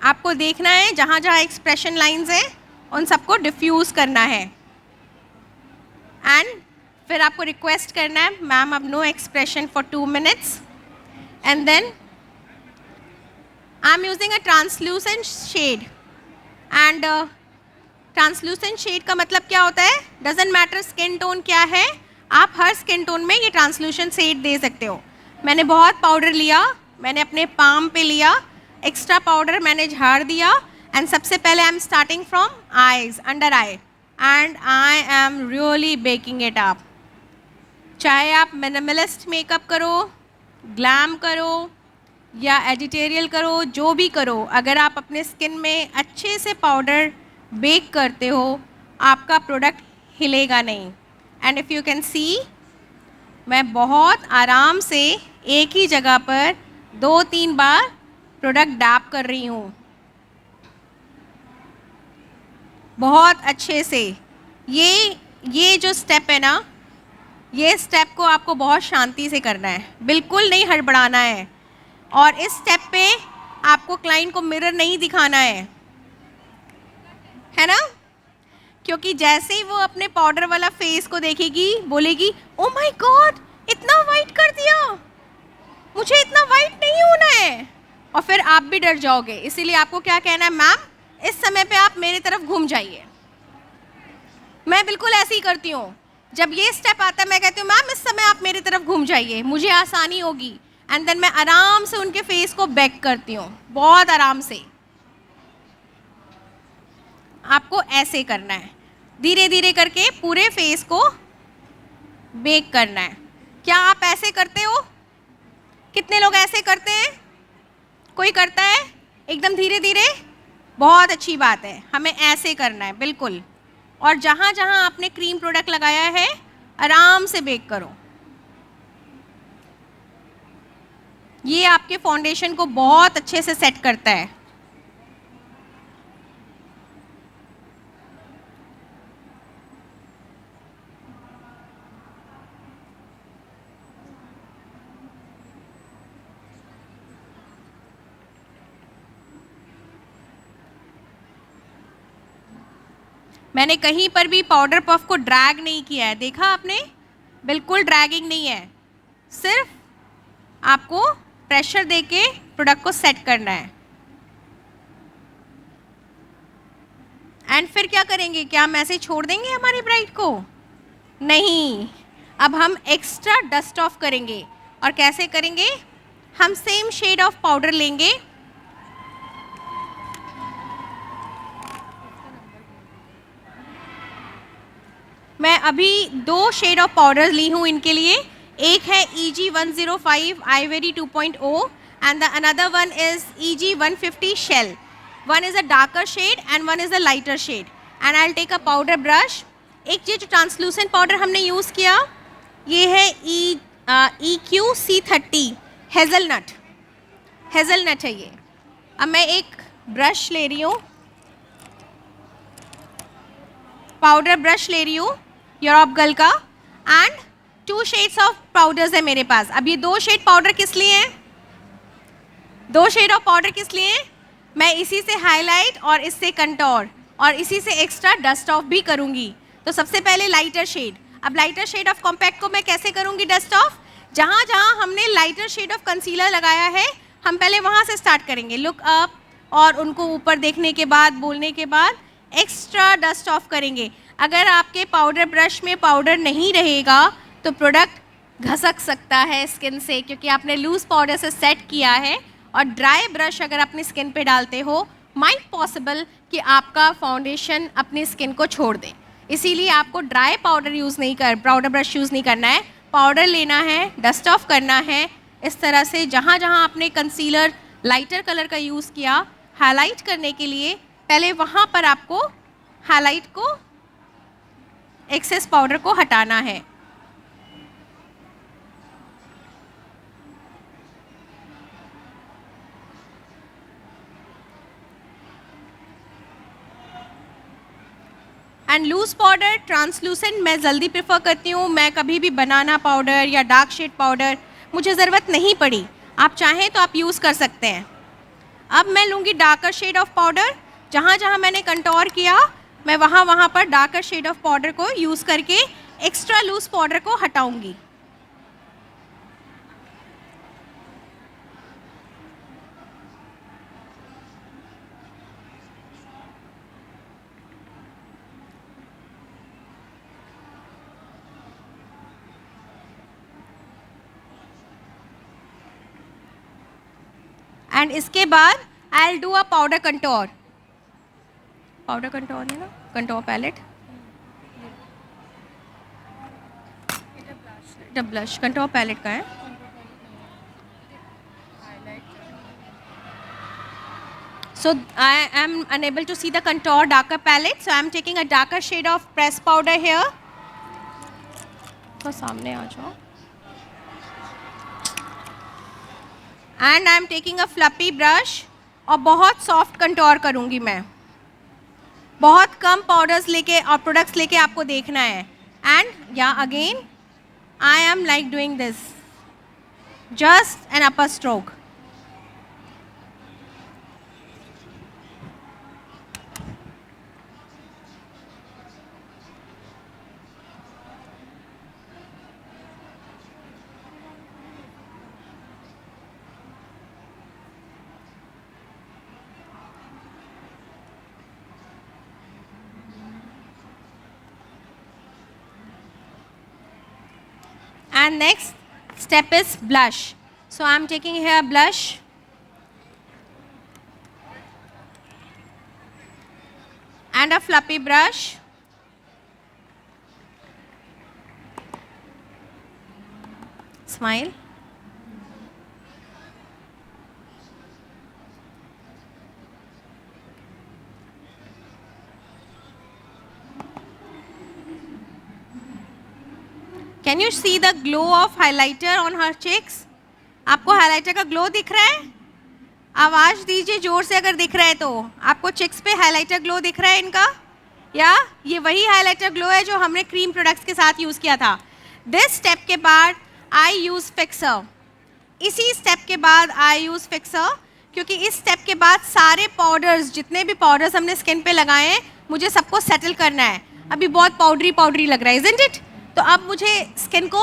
आपको देखना है, जहाँ जहाँ एक्सप्रेशन लाइंस हैं उन सबको डिफ्यूज करना है। एंड फिर आपको रिक्वेस्ट करना है, मैम अब no expression for 2 minutes, and then I am using a translucent shade and translucent shade का मतलब क्या होता है, डजेंट मैटर स्किन टोन क्या है, आप हर स्किन टोन में ये ट्रांसल्यूसेंट शेड दे सकते हो। मैंने बहुत पाउडर लिया, मैंने अपने पाम पे लिया, एक्स्ट्रा पाउडर मैंने झाड़ दिया एंड सबसे पहले आई am starting from eyes, under I, and I am really baking it up. चाहे आप मिनिमलिस्ट मेकअप करो, ग्लैम करो या एडिटोरियल करो, जो भी करो, अगर आप अपने स्किन में अच्छे से पाउडर बेक करते हो, आपका प्रोडक्ट हिलेगा नहीं। एंड इफ़ यू कैन सी, मैं बहुत आराम से एक ही जगह पर 2-3 बार प्रोडक्ट डैप कर रही हूँ, बहुत अच्छे से। ये जो स्टेप है ना, ये स्टेप को आपको बहुत शांति से करना है, बिल्कुल नहीं हड़बड़ाना है। और इस स्टेप पे आपको क्लाइंट को मिरर नहीं दिखाना है ना, क्योंकि जैसे ही वो अपने पाउडर वाला फेस को देखेगी, बोलेगी ओ माय गॉड, इतना वाइट कर दिया, मुझे इतना वाइट नहीं होना है, और फिर आप भी डर जाओगे। इसीलिए आपको क्या कहना है, मैम इस समय पे आप मेरी तरफ घूम जाइए। मैं बिल्कुल ऐसे ही करती हूँ, जब ये स्टेप आता है मैं कहती हूँ मैम इस समय आप मेरी तरफ घूम जाइए, मुझे आसानी होगी। एंड देन मैं आराम से उनके फेस को बेक करती हूँ, बहुत आराम से। आपको ऐसे करना है, धीरे धीरे करके पूरे फेस को बेक करना है। क्या आप ऐसे करते हो? कितने लोग ऐसे करते हैं? कोई करता है एकदम धीरे धीरे? बहुत अच्छी बात है, हमें ऐसे करना है बिल्कुल। और जहाँ जहाँ आपने क्रीम प्रोडक्ट लगाया है, आराम से बेक करो। ये आपके फाउंडेशन को बहुत अच्छे से सेट करता है। मैंने कहीं पर भी पाउडर पफ को ड्रैग नहीं किया है, देखा आपने? बिल्कुल ड्रैगिंग नहीं है, सिर्फ आपको प्रेशर देके प्रोडक्ट को सेट करना है। एंड फिर क्या करेंगे? क्या हम ऐसे छोड़ देंगे हमारी ब्राइड को? नहीं, अब हम एक्स्ट्रा डस्ट ऑफ करेंगे। और कैसे करेंगे? हम सेम शेड ऑफ पाउडर लेंगे, मैं अभी 2 शेड ऑफ पाउडर ली हूँ इनके लिए। एक है EG105 Ivory 2.0 and the another one is EG150 Shell. One is a darker shade and one is a lighter shade. And I'll take a powder brush. एक ये जो ट्रांसलूसेंट पाउडर हमने use किया, ये है EQC30 हेज़लनट है ये। अब मैं एक ब्रश ले रही हूँ, पाउडर ब्रश ले रही हूँ यूरोप गर्ल का, एंड 2 शेड्स ऑफ पाउडर्स है मेरे पास। अब ये 2 शेड पाउडर किस लिए हैं? 2 शेड ऑफ पाउडर किस लिए हैं? मैं इसी से हाईलाइट और इससे कंटोर और इसी से एक्स्ट्रा डस्ट ऑफ भी करूँगी। तो सबसे पहले लाइटर शेड। अब लाइटर शेड ऑफ कॉम्पैक्ट को मैं कैसे करूँगी डस्ट ऑफ? जहाँ जहाँ हमने लाइटर शेड ऑफ कंसीलर लगाया है, हम पहले वहाँ से स्टार्ट करेंगे, लुक अप, और उनको ऊपर देखने के बाद, बोलने के बाद एक्स्ट्रा डस्ट ऑफ करेंगे। अगर आपके पाउडर ब्रश में पाउडर नहीं रहेगा तो प्रोडक्ट घसक सकता है स्किन से, क्योंकि आपने लूज़ पाउडर से सेट किया है। और ड्राई ब्रश अगर अपनी स्किन पे डालते हो, माइट पॉसिबल कि आपका फाउंडेशन अपनी स्किन को छोड़ दे। इसीलिए आपको ड्राई पाउडर ब्रश यूज़ नहीं करना है, पाउडर लेना है, डस्ट ऑफ करना है। इस तरह से जहाँ जहाँ आपने कंसीलर लाइटर कलर का यूज़ किया हाईलाइट करने के लिए, पहले वहाँ पर आपको हाईलाइट को, एक्सेस पाउडर को हटाना है। एंड लूज पाउडर, ट्रांसलूसेंट मैं जल्दी प्रेफर करती हूँ। मैं कभी भी बनाना पाउडर या डार्क शेड पाउडर मुझे ज़रूरत नहीं पड़ी, आप चाहें तो आप यूज़ कर सकते हैं। अब मैं लूँगी डार्कर शेड ऑफ पाउडर। जहाँ जहाँ मैंने कंटोर किया, मैं वहाँ वहाँ पर डार्कर शेड ऑफ पाउडर को यूज़ करके एक्स्ट्रा लूज पाउडर को हटाऊँगी। एंड इसके बाद I will do a powder contour है ना, contour palette, blush contour palette का है. So I am unable to see the contour darker palette, so I am taking a darker shade of pressed powder here. तो सामने आ जाओ. And I am taking a fluffy brush और बहुत soft contour करूँगी मैं. बहुत कम पाउडर्स लेके और प्रोडक्ट्स लेके आपको देखना है. एंड या again I am like doing this, just an upper stroke. And next step is blush. So I am taking here blush. And a fluffy brush. Smile. Can you see the glow of highlighter on her cheeks? आपको highlighter का glow दिख रहा है? आवाज़ दीजिए जोर से अगर दिख रहा है तो. आपको चिक्स पे हाइलाइटर ग्लो दिख रहा है इनका? या ये वही हाइलाइटर ग्लो है जो हमने क्रीम प्रोडक्ट्स के साथ यूज़ किया था. दिस स्टेप के बाद आई यूज़ फिक्सर. इसी स्टेप के बाद आई यूज़ फिक्सर, क्योंकि इस स्टेप के बाद सारे पाउडर्स, जितने भी पाउडर्स हमने स्किन पे लगाए हैं, मुझे सबको सेटल करना है. अभी बहुत पाउडरी लग रहा है, इज़न्ट इट? तो अब मुझे स्किन को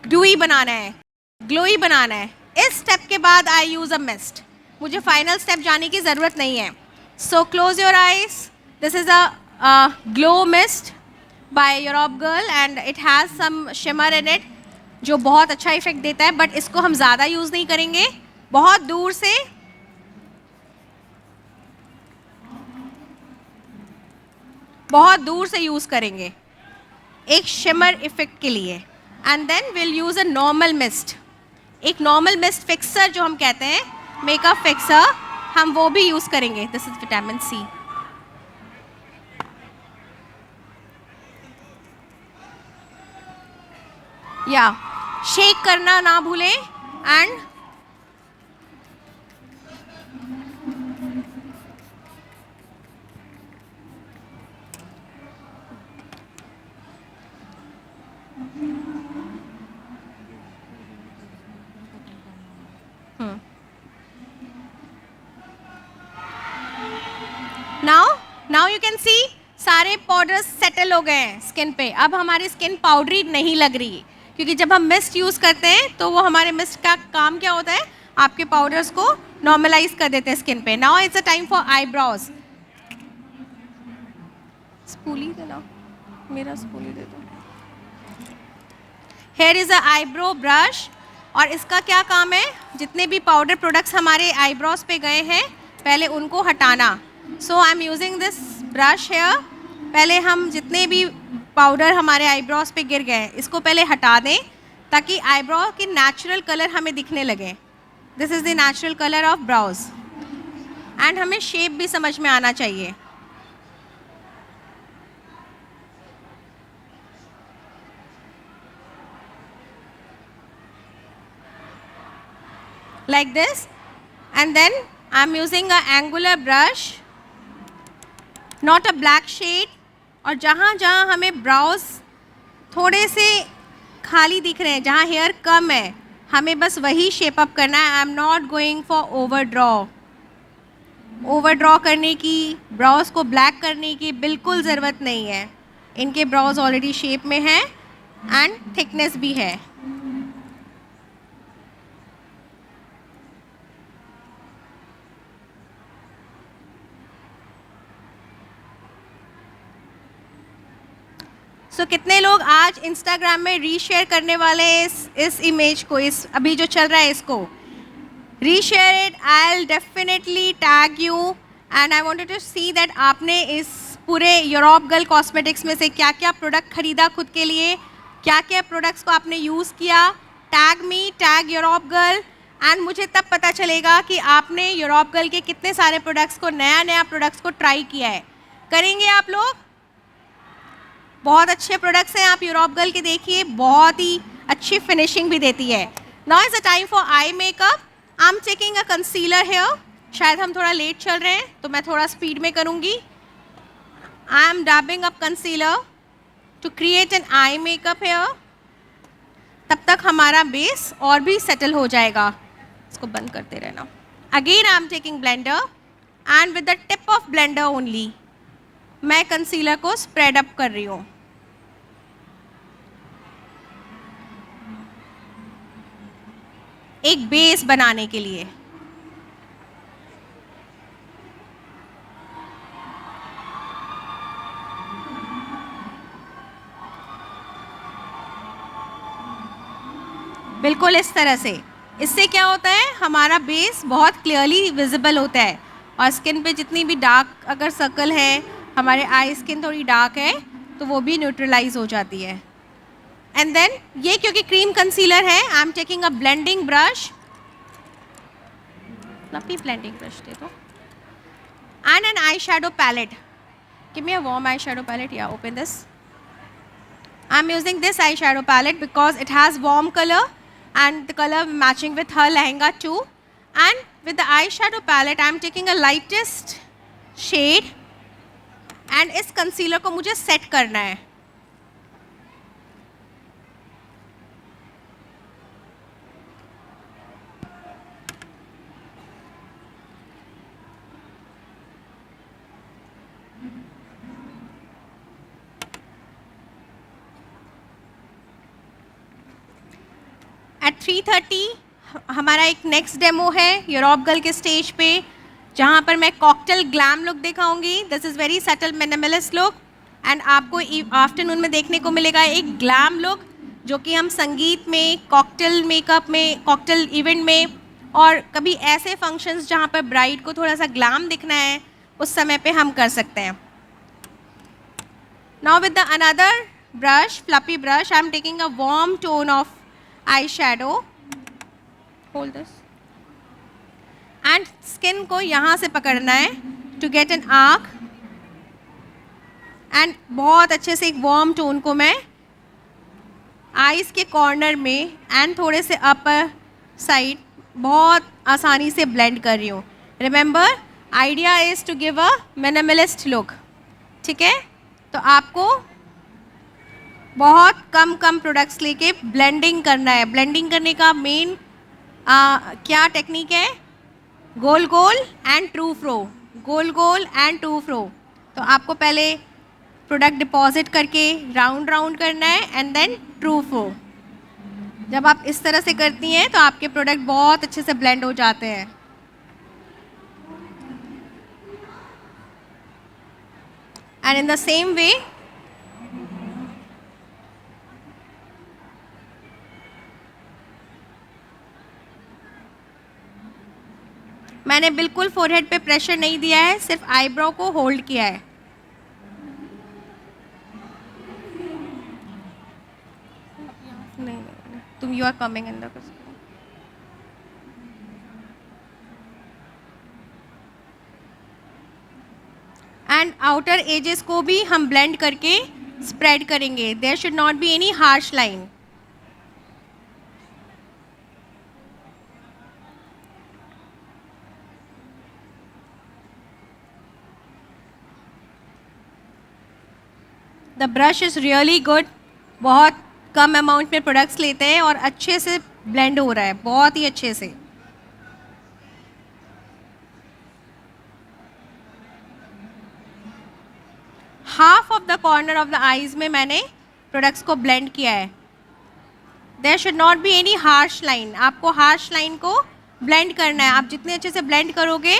ग्लूई बनाना है, ग्लोई बनाना है. इस स्टेप के बाद आई यूज़ अ मिस्ट. मुझे फाइनल स्टेप जाने की ज़रूरत नहीं है. So close your eyes. This is a glow mist by Europe girl and it has some shimmer in it जो बहुत अच्छा इफेक्ट देता है. बट इसको हम ज़्यादा यूज़ नहीं करेंगे, बहुत दूर से यूज़ करेंगे एक शिमर इफेक्ट के लिए. And then will use a normal mist. एक नॉर्मल मिस्ट फिक्सर जो हम कहते हैं, मेकअप फिक्सर, हम वो भी यूज़ करेंगे. This is vitamin C. या शेक करना ना भूलें. And now you can see सारे पाउडर्स सेटल हो गए हैं स्किन पे. अब हमारी स्किन पाउडरी नहीं लग रही, क्योंकि जब हम मिस्ट यूज़ करते हैं तो वो हमारे मिस्ट का काम क्या होता है, आपके पाउडर्स को नॉर्मलाइज कर देते हैं स्किन पे. Now it's a time for eyebrows. Spoolie देना, मेरा स्पूली दे दो. Here is a eyebrow brush. और इसका क्या काम है, जितने भी पाउडर प्रोडक्ट्स हमारे आईब्रोज पे गए हैं पहले उनको हटाना. So I am using this brush here. पहले हम जितने भी पाउडर हमारे आईब्रोज पे गिर गए हैं इसको पहले हटा दें, ताकि आईब्रो के नेचुरल कलर हमें दिखने लगे. This is the natural colour of brows. And हमें शेप भी समझ में आना चाहिए. Like this. And then I'm using a angular brush, not a black shade. और जहाँ जहाँ हमें ब्राउज थोड़े से खाली दिख रहे हैं, जहाँ हेयर कम है, हमें बस वही शेप अप करना है. I am not going for over draw करने की, ब्राउज को ब्लैक करने की बिल्कुल ज़रूरत नहीं है. इनके ब्राउज ऑलरेडी शेप में है एंड थिकनेस भी है. सो कितने लोग आज इंस्टाग्राम में रीशेयर करने वाले हैं इस इमेज को, इस अभी जो चल रहा है इसको. Reshare it, I will definitely tag you and I wanted to see that आपने इस पूरे यूरोप गर्ल कॉस्मेटिक्स में से क्या क्या प्रोडक्ट खरीदा खुद के लिए, क्या क्या प्रोडक्ट्स को आपने यूज़ किया. Tag me, tag Europe girl, and मुझे तब पता चलेगा कि आपने यूरोप गर्ल के कितने सारे प्रोडक्ट्स को, नया नया प्रोडक्ट्स को ट्राई किया है. करेंगे आप लोग? बहुत अच्छे प्रोडक्ट्स हैं, आप यूरोप गर्ल के देखिए, बहुत ही अच्छी फिनिशिंग भी देती है. Now is the time for eye makeup. I am taking a concealer here. शायद हम थोड़ा लेट चल रहे हैं तो मैं थोड़ा स्पीड में करूँगी. I am dabbing up concealer to create an eye makeup here. तब तक हमारा बेस और भी सेटल हो जाएगा. इसको बंद करते रहना. Again I am taking blender and with the tip of blender only मैं कंसीलर को स्प्रेड अप कर रही हूँ. एक बेस बनाने के लिए. बिल्कुल इस तरह से. इससे क्या होता है, हमारा बेस बहुत क्लियरली विजिबल होता है और स्किन पे जितनी भी डार्क अगर सर्कल है, हमारे आई स्किन थोड़ी डार्क है तो वो भी न्यूट्रलाइज हो जाती है. एंड देन ये क्योंकि क्रीम कंसीलर है, I am taking a blending brush. Fluffy blending brush दे दो. And an eye shadow palette. Give me a warm eye shadow palette. Yeah open this. I am using this eye shadow palette because it has warm colour and the color matching with her lehenga too. And with the eyeshadow palette I am taking a lightest shade and इस concealer को मुझे set करना है. Eight 3:30 हमारा एक next demo है Europe girl के stage पे, जहाँ पर मैं कॉकटेल ग्लैम लुक दिखाऊंगी. This is very subtle minimalist look and आपको आफ्टरनून में देखने को मिलेगा एक ग्लैम लुक जो कि हम संगीत में, कॉकटेल मेकअप में, कॉकटेल इवेंट में और कभी ऐसे फंक्शंस जहाँ पर ब्राइड को थोड़ा सा ग्लैम दिखना है उस समय पे हम कर सकते हैं. Now with the another brush, fluffy brush, I am taking a warm tone of eyeshadow. Hold this. And skin को यहाँ से पकड़ना है to get an arc. And बहुत अच्छे से एक warm tone को मैं eyes के corner में and थोड़े से upper side बहुत आसानी से blend कर रही हूँ. Remember, idea is to give a minimalist look. ठीक है? तो आपको बहुत कम प्रोडक्ट्स लेके ब्लेंडिंग करना है. ब्लेंडिंग करने का मेन क्या टेक्निक है? गोल गोल एंड ट्रू फ्रो. गोल गोल एंड ट्रू फ्रो. तो आपको पहले प्रोडक्ट डिपॉजिट करके राउंड राउंड करना है एंड देन ट्रू फ्रो. जब आप इस तरह से करती हैं तो आपके प्रोडक्ट बहुत अच्छे से ब्लेंड हो जाते हैं. And in the same way मैंने बिल्कुल फोरहेड पे प्रेशर नहीं दिया है, सिर्फ आईब्रो को होल्ड किया है. नहीं, तुम you are coming in the end outer edges को भी हम ब्लेंड करके स्प्रेड करेंगे. There should not be any harsh line. The brush is really good. बहुत कम अमाउंट में प्रोडक्ट्स लेते हैं और अच्छे से ब्लेंड हो रहा है, बहुत ही अच्छे से. Half of the corner of the eyes में मैंने प्रोडक्ट्स को ब्लेंड किया है. There should not be any harsh line. आपको हार्श लाइन को ब्लेंड करना है. आप जितने अच्छे से ब्लेंड करोगे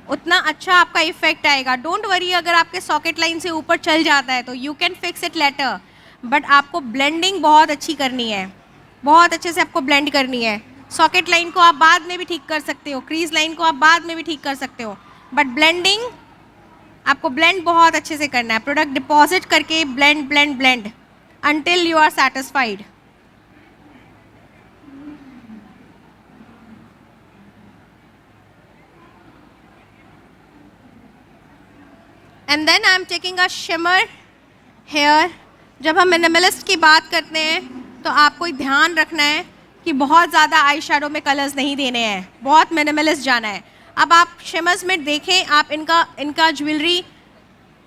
उतना अच्छा आपका इफेक्ट आएगा. डोंट वरी अगर आपके सॉकेट लाइन से ऊपर चल जाता है तो you can fix it later, but आपको ब्लेंडिंग बहुत अच्छी करनी है, बहुत अच्छे से आपको ब्लेंड करनी है. सॉकेट लाइन को आप बाद में भी ठीक कर सकते हो, क्रीज लाइन को आप बाद में भी ठीक कर सकते हो, बट ब्लेंडिंग आपको ब्लेंड बहुत अच्छे से करना है, प्रोडक्ट डिपॉजिट करके blend blend blend until you are satisfied. And then I am taking a shimmer here. जब हम मिनिमलिस्ट की बात करते हैं तो आपको ध्यान रखना है कि बहुत ज़्यादा आई शेडो में कलर्स नहीं देने हैं, बहुत मिनिमलिस्ट जाना है. अब आप शिमर्स में देखें, आप इनका ज्वेलरी,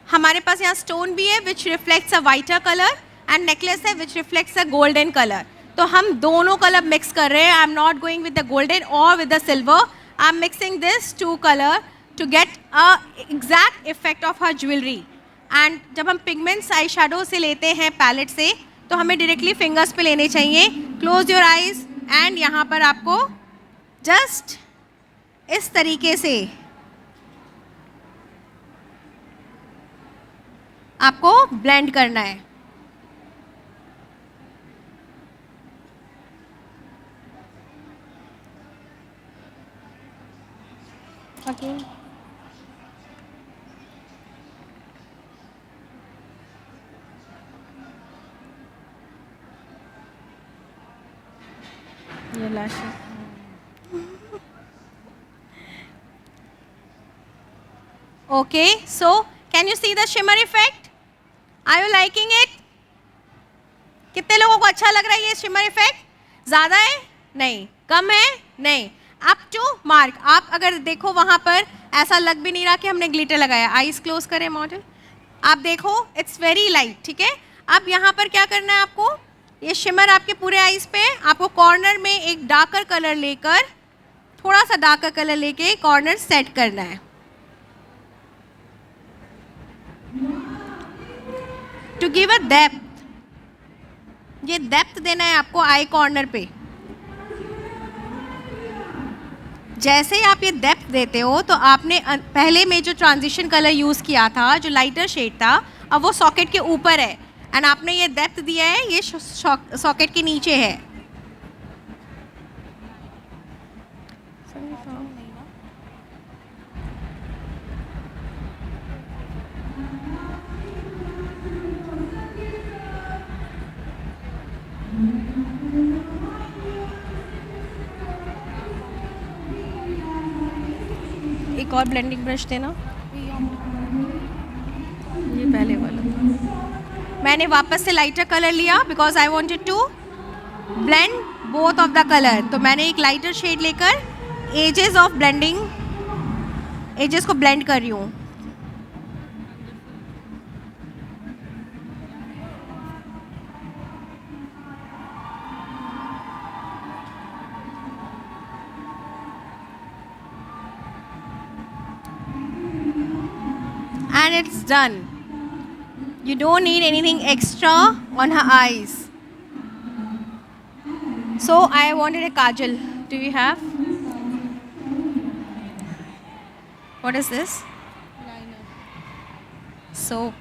हमारे पास यहाँ स्टोन भी है which reflects a whiter colour and necklace है which reflects a golden colour. तो हम दोनों कलर मिक्स कर रहे हैं. I am not going with the golden और with the silver. I am mixing this two colour to get a exact effect of her jewellery. And जब हम pigments eye shadow से लेते हैं पैलेट से, तो हमें डायरेक्टली फिंगर्स पे लेने चाहिए. क्लोज योर आइज एंड यहाँ पर आपको जस्ट इस तरीके से आपको ब्लेंड करना है. Okay. ये लाश. Okay, so can you see the shimmer effect? Are you liking it? कितने लोगों को अच्छा लग रहा है ये शिमर इफेक्ट? ज़्यादा है? नहीं. कम है? नहीं. Up to mark. आप अगर देखो वहाँ पर ऐसा लग भी नहीं रहा कि हमने ग्लिटर लगाया. आईज क्लोज करें मॉडल, आप देखो इट्स वेरी लाइट. ठीक है. अब यहाँ पर क्या करना है आपको, ये शिमर आपके पूरे आईज पे, आपको कॉर्नर में एक डार्कर कलर लेकर, थोड़ा सा डार्कर कलर लेके कॉर्नर सेट करना है. टू गिव अ डेप्थ, ये डेप्थ देना है आपको आई कॉर्नर पे. जैसे ही आप ये डेप्थ देते हो तो आपने पहले में जो ट्रांजिशन कलर यूज़ किया था, जो लाइटर शेड था, अब वो सॉकेट के ऊपर है. एंड आपने ये डेप्थ दिया है, ये सॉकेट के नीचे है. एक और ब्लेंडिंग ब्रश देना. ये पहले वाला मैंने वापस से लाइटर कलर लिया because I wanted to blend both of the colour. तो मैंने एक लाइटर शेड लेकर एजेस ऑफ ब्लेंडिंग, एजेस को ब्लेंड कर रही हूँ. And it's done. You don't need anything extra on her eyes. So I wanted a kajal. Do you have? What is this? Liner. So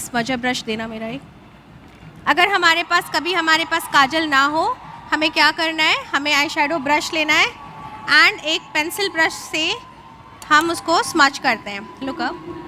smudger brush देना मेरा एक. अगर हमारे पास कभी हमारे पास काजल ना हो, हमें क्या करना है, हमें आई शेडो ब्रश लेना है एंड एक पेंसिल ब्रश से हम उसको स्मच करते हैं. Look up.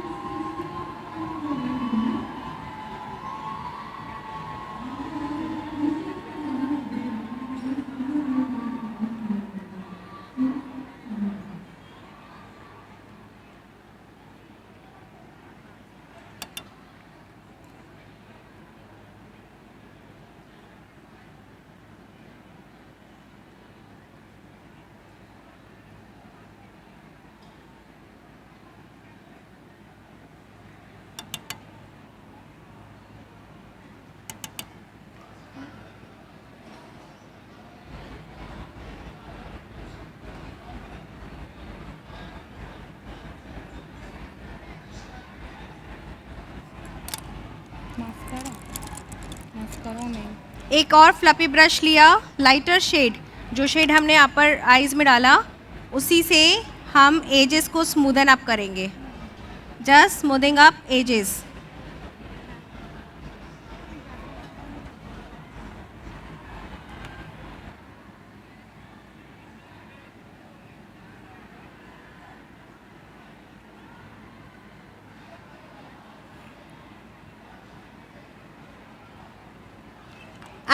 एक और फ्लफी ब्रश लिया, लाइटर शेड, जो शेड हमने अपर आईज में डाला, उसी से हम एजेस को स्मूदन अप करेंगे. Just smoothing up edges.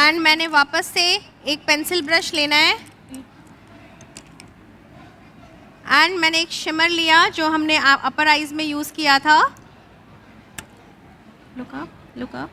And मैंने वापस से एक पेंसिल ब्रश लेना है एंड मैंने एक शिमर लिया जो हमने अपर आईज में यूज़ किया था. Look up, look up.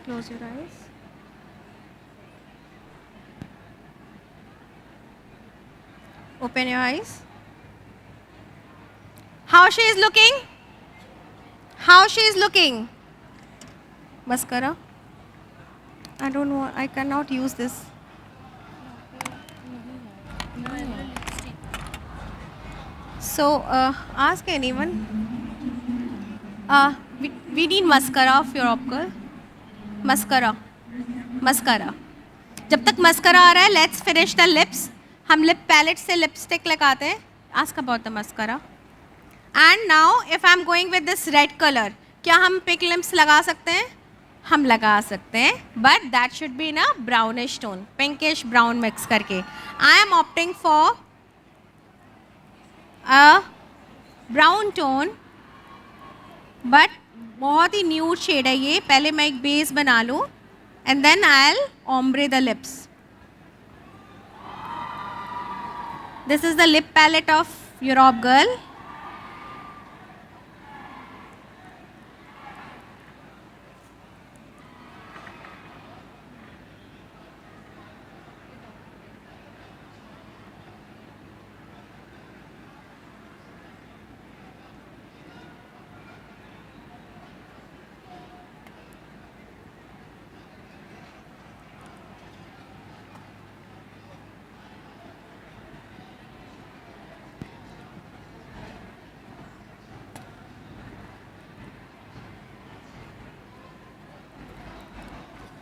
Close your eyes. Open your eyes. How she is looking? How she is looking? Mascara. I don't know. I cannot use this. So ask anyone. We need mascara of your opcal. Mascara. जब तक mascara आ रहा है let's finish the lips. हम lip palette से lipstick लगाते हैं. Ask about the mascara. And now if I am going with this red colour, क्या हम पिंक लिप्स लगा सकते हैं? हम लगा सकते हैं, but that should be in a brownish tone, pinkish brown mix करके. I am opting for a brown tone, but बहुत ही न्यूड शेड है ये. पहले मैं एक बेस बना लूँ and then I will ombre the lips. This is the lip palette of Europe girl.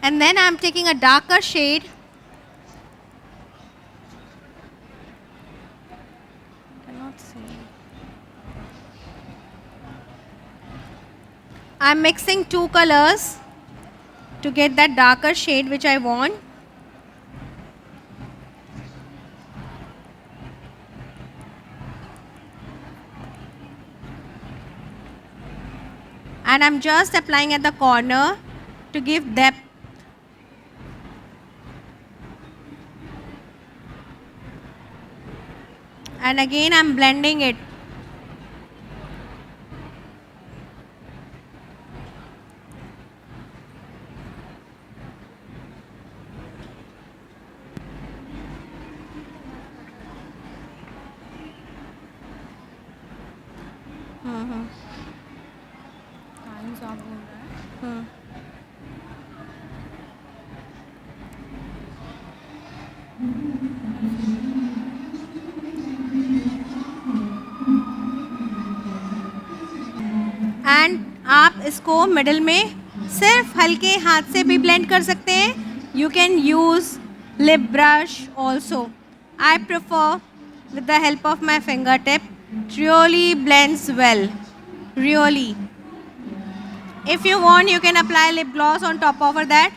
And then I am taking a darker shade. Cannot see. I am mixing two colors to get that darker shade which I want. And I am just applying at the corner to give depth. And again I am blending it. And आप इसको middle में सिर्फ हल्के हाथ से भी blend कर सकते हैं. You can use lip brush also. I prefer with the help of my fingertip. It really blends well, really. If you want you can apply lip gloss on top of that.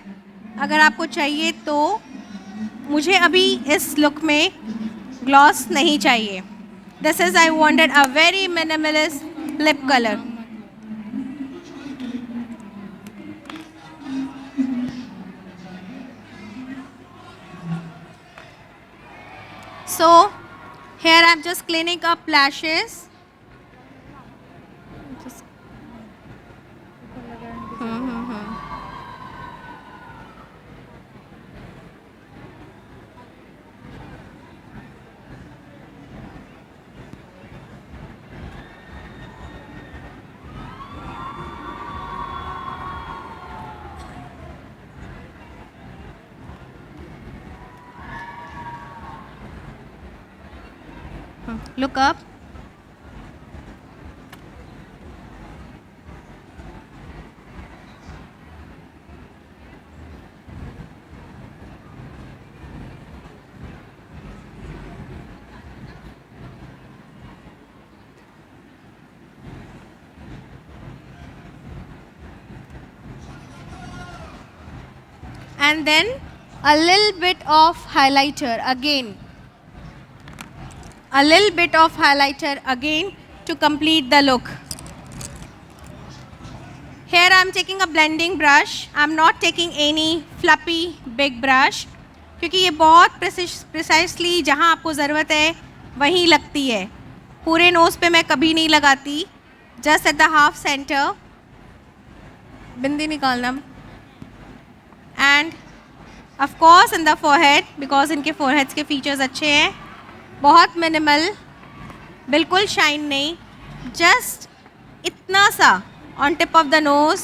अगर आपको चाहिए तो. मुझे अभी इस look में gloss नहीं चाहिए. This is I wanted a very minimalist lip color. So here I'm just cleaning up lashes. Look up. and then a little bit of highlighter again. A little bit of highlighter again to complete the look. Here I am taking a blending brush. I am not taking any fluffy big brush क्योंकि ये बहुत precisely जहाँ आपको ज़रूरत है वहीं लगती है. पूरे नोज़ पे मैं कभी नहीं लगाती. Just at the half center. बिंदी निकालना. And of course in the forehead because इनके foreheads के features अच्छे हैं. बहुत मिनिमल, बिल्कुल शाइन नहीं, जस्ट इतना सा on tip of the nose,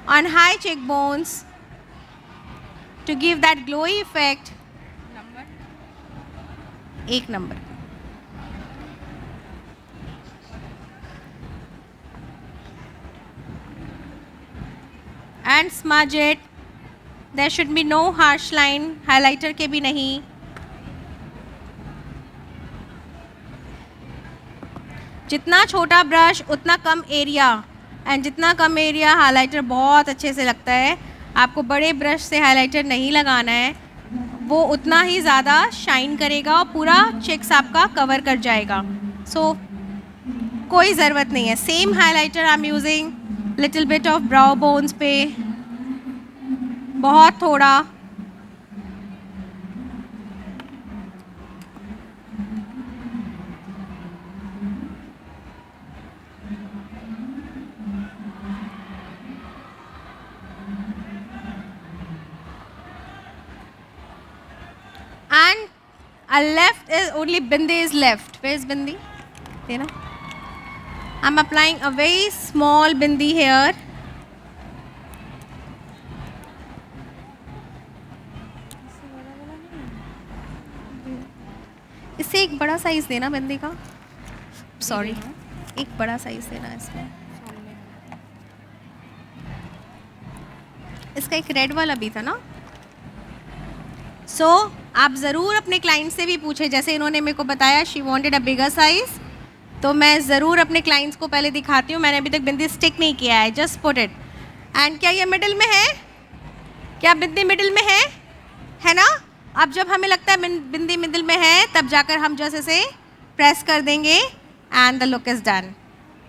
on high cheek bones to give that glowy effect. एक number. And smudge it. There should be no harsh line, highlighter के भी नहीं. जितना छोटा ब्रश उतना कम एरिया, एंड जितना कम एरिया हाइलाइटर बहुत अच्छे से लगता है. आपको बड़े ब्रश से हाइलाइटर नहीं लगाना है, वो उतना ही ज़्यादा शाइन करेगा और पूरा चेक्स आपका कवर कर जाएगा. सो कोई ज़रूरत नहीं है. Same highlighter I am using little bit of brow bones पे, बहुत थोड़ा. And a left is only bindi is left. Where is bindi? There na? I'm applying a very small bindi here. इससे एक बड़ा साइज देना बिंदी का. Sorry, एक बड़ा साइज देना इसमें. इसका एक रेड वाला भी था ना. सो आप ज़रूर अपने क्लाइंट से भी पूछे, जैसे इन्होंने मेरे को बताया she wanted a bigger size, तो मैं ज़रूर अपने क्लाइंट्स को पहले दिखाती हूँ. मैंने अभी तक बिंदी स्टिक नहीं किया है, जस्ट पुट इट. एंड क्या ये मिडिल में है? क्या बिंदी मिडिल में है ना? अब जब हमें लगता है बिंदी मिडिल में है, तब जाकर हम जैसे से प्रेस कर देंगे and the look is done.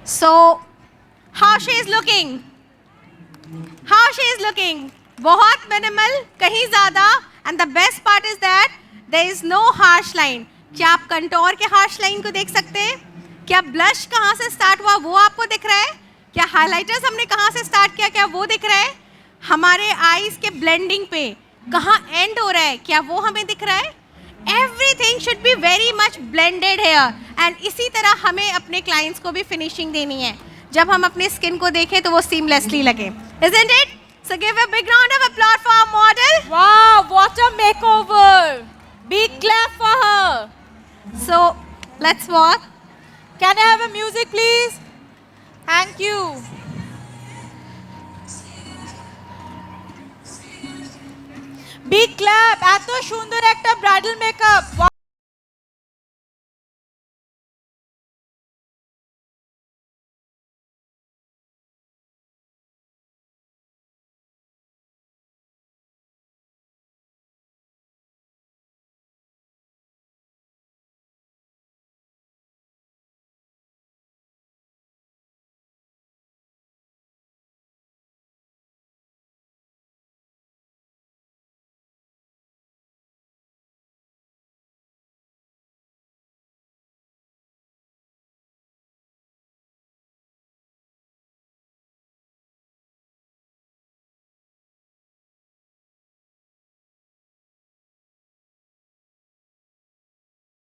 So how she is looking, how she is looking. बहुत मिनिमल, कहीं ज़्यादा. And the best part is that there is no harsh line. क्या आप कंटोर के हार्श लाइन को देख सकते हैं? क्या ब्लश कहाँ से स्टार्ट हुआ वो आपको दिख रहा है? क्या हाइलाइटर्स हमने कहाँ से स्टार्ट किया, क्या वो दिख रहा है? हमारे आईज के ब्लेंडिंग पे कहाँ एंड हो रहा है, क्या वो हमें दिख रहा है? Everything should be very much blended here. And इसी तरह हमें अपने क्लाइंट्स को भी फिनिशिंग देनी है. जब हम अपने स्किन को देखें तो वो सीमलेसली लगे. Isn't it? So give a big round of applause for our model.
Wow, what a makeover. Big clap for her.
So let's walk.
Can I have a music please? Thank you. Big clap. এত সুন্দর একটা bridal makeup.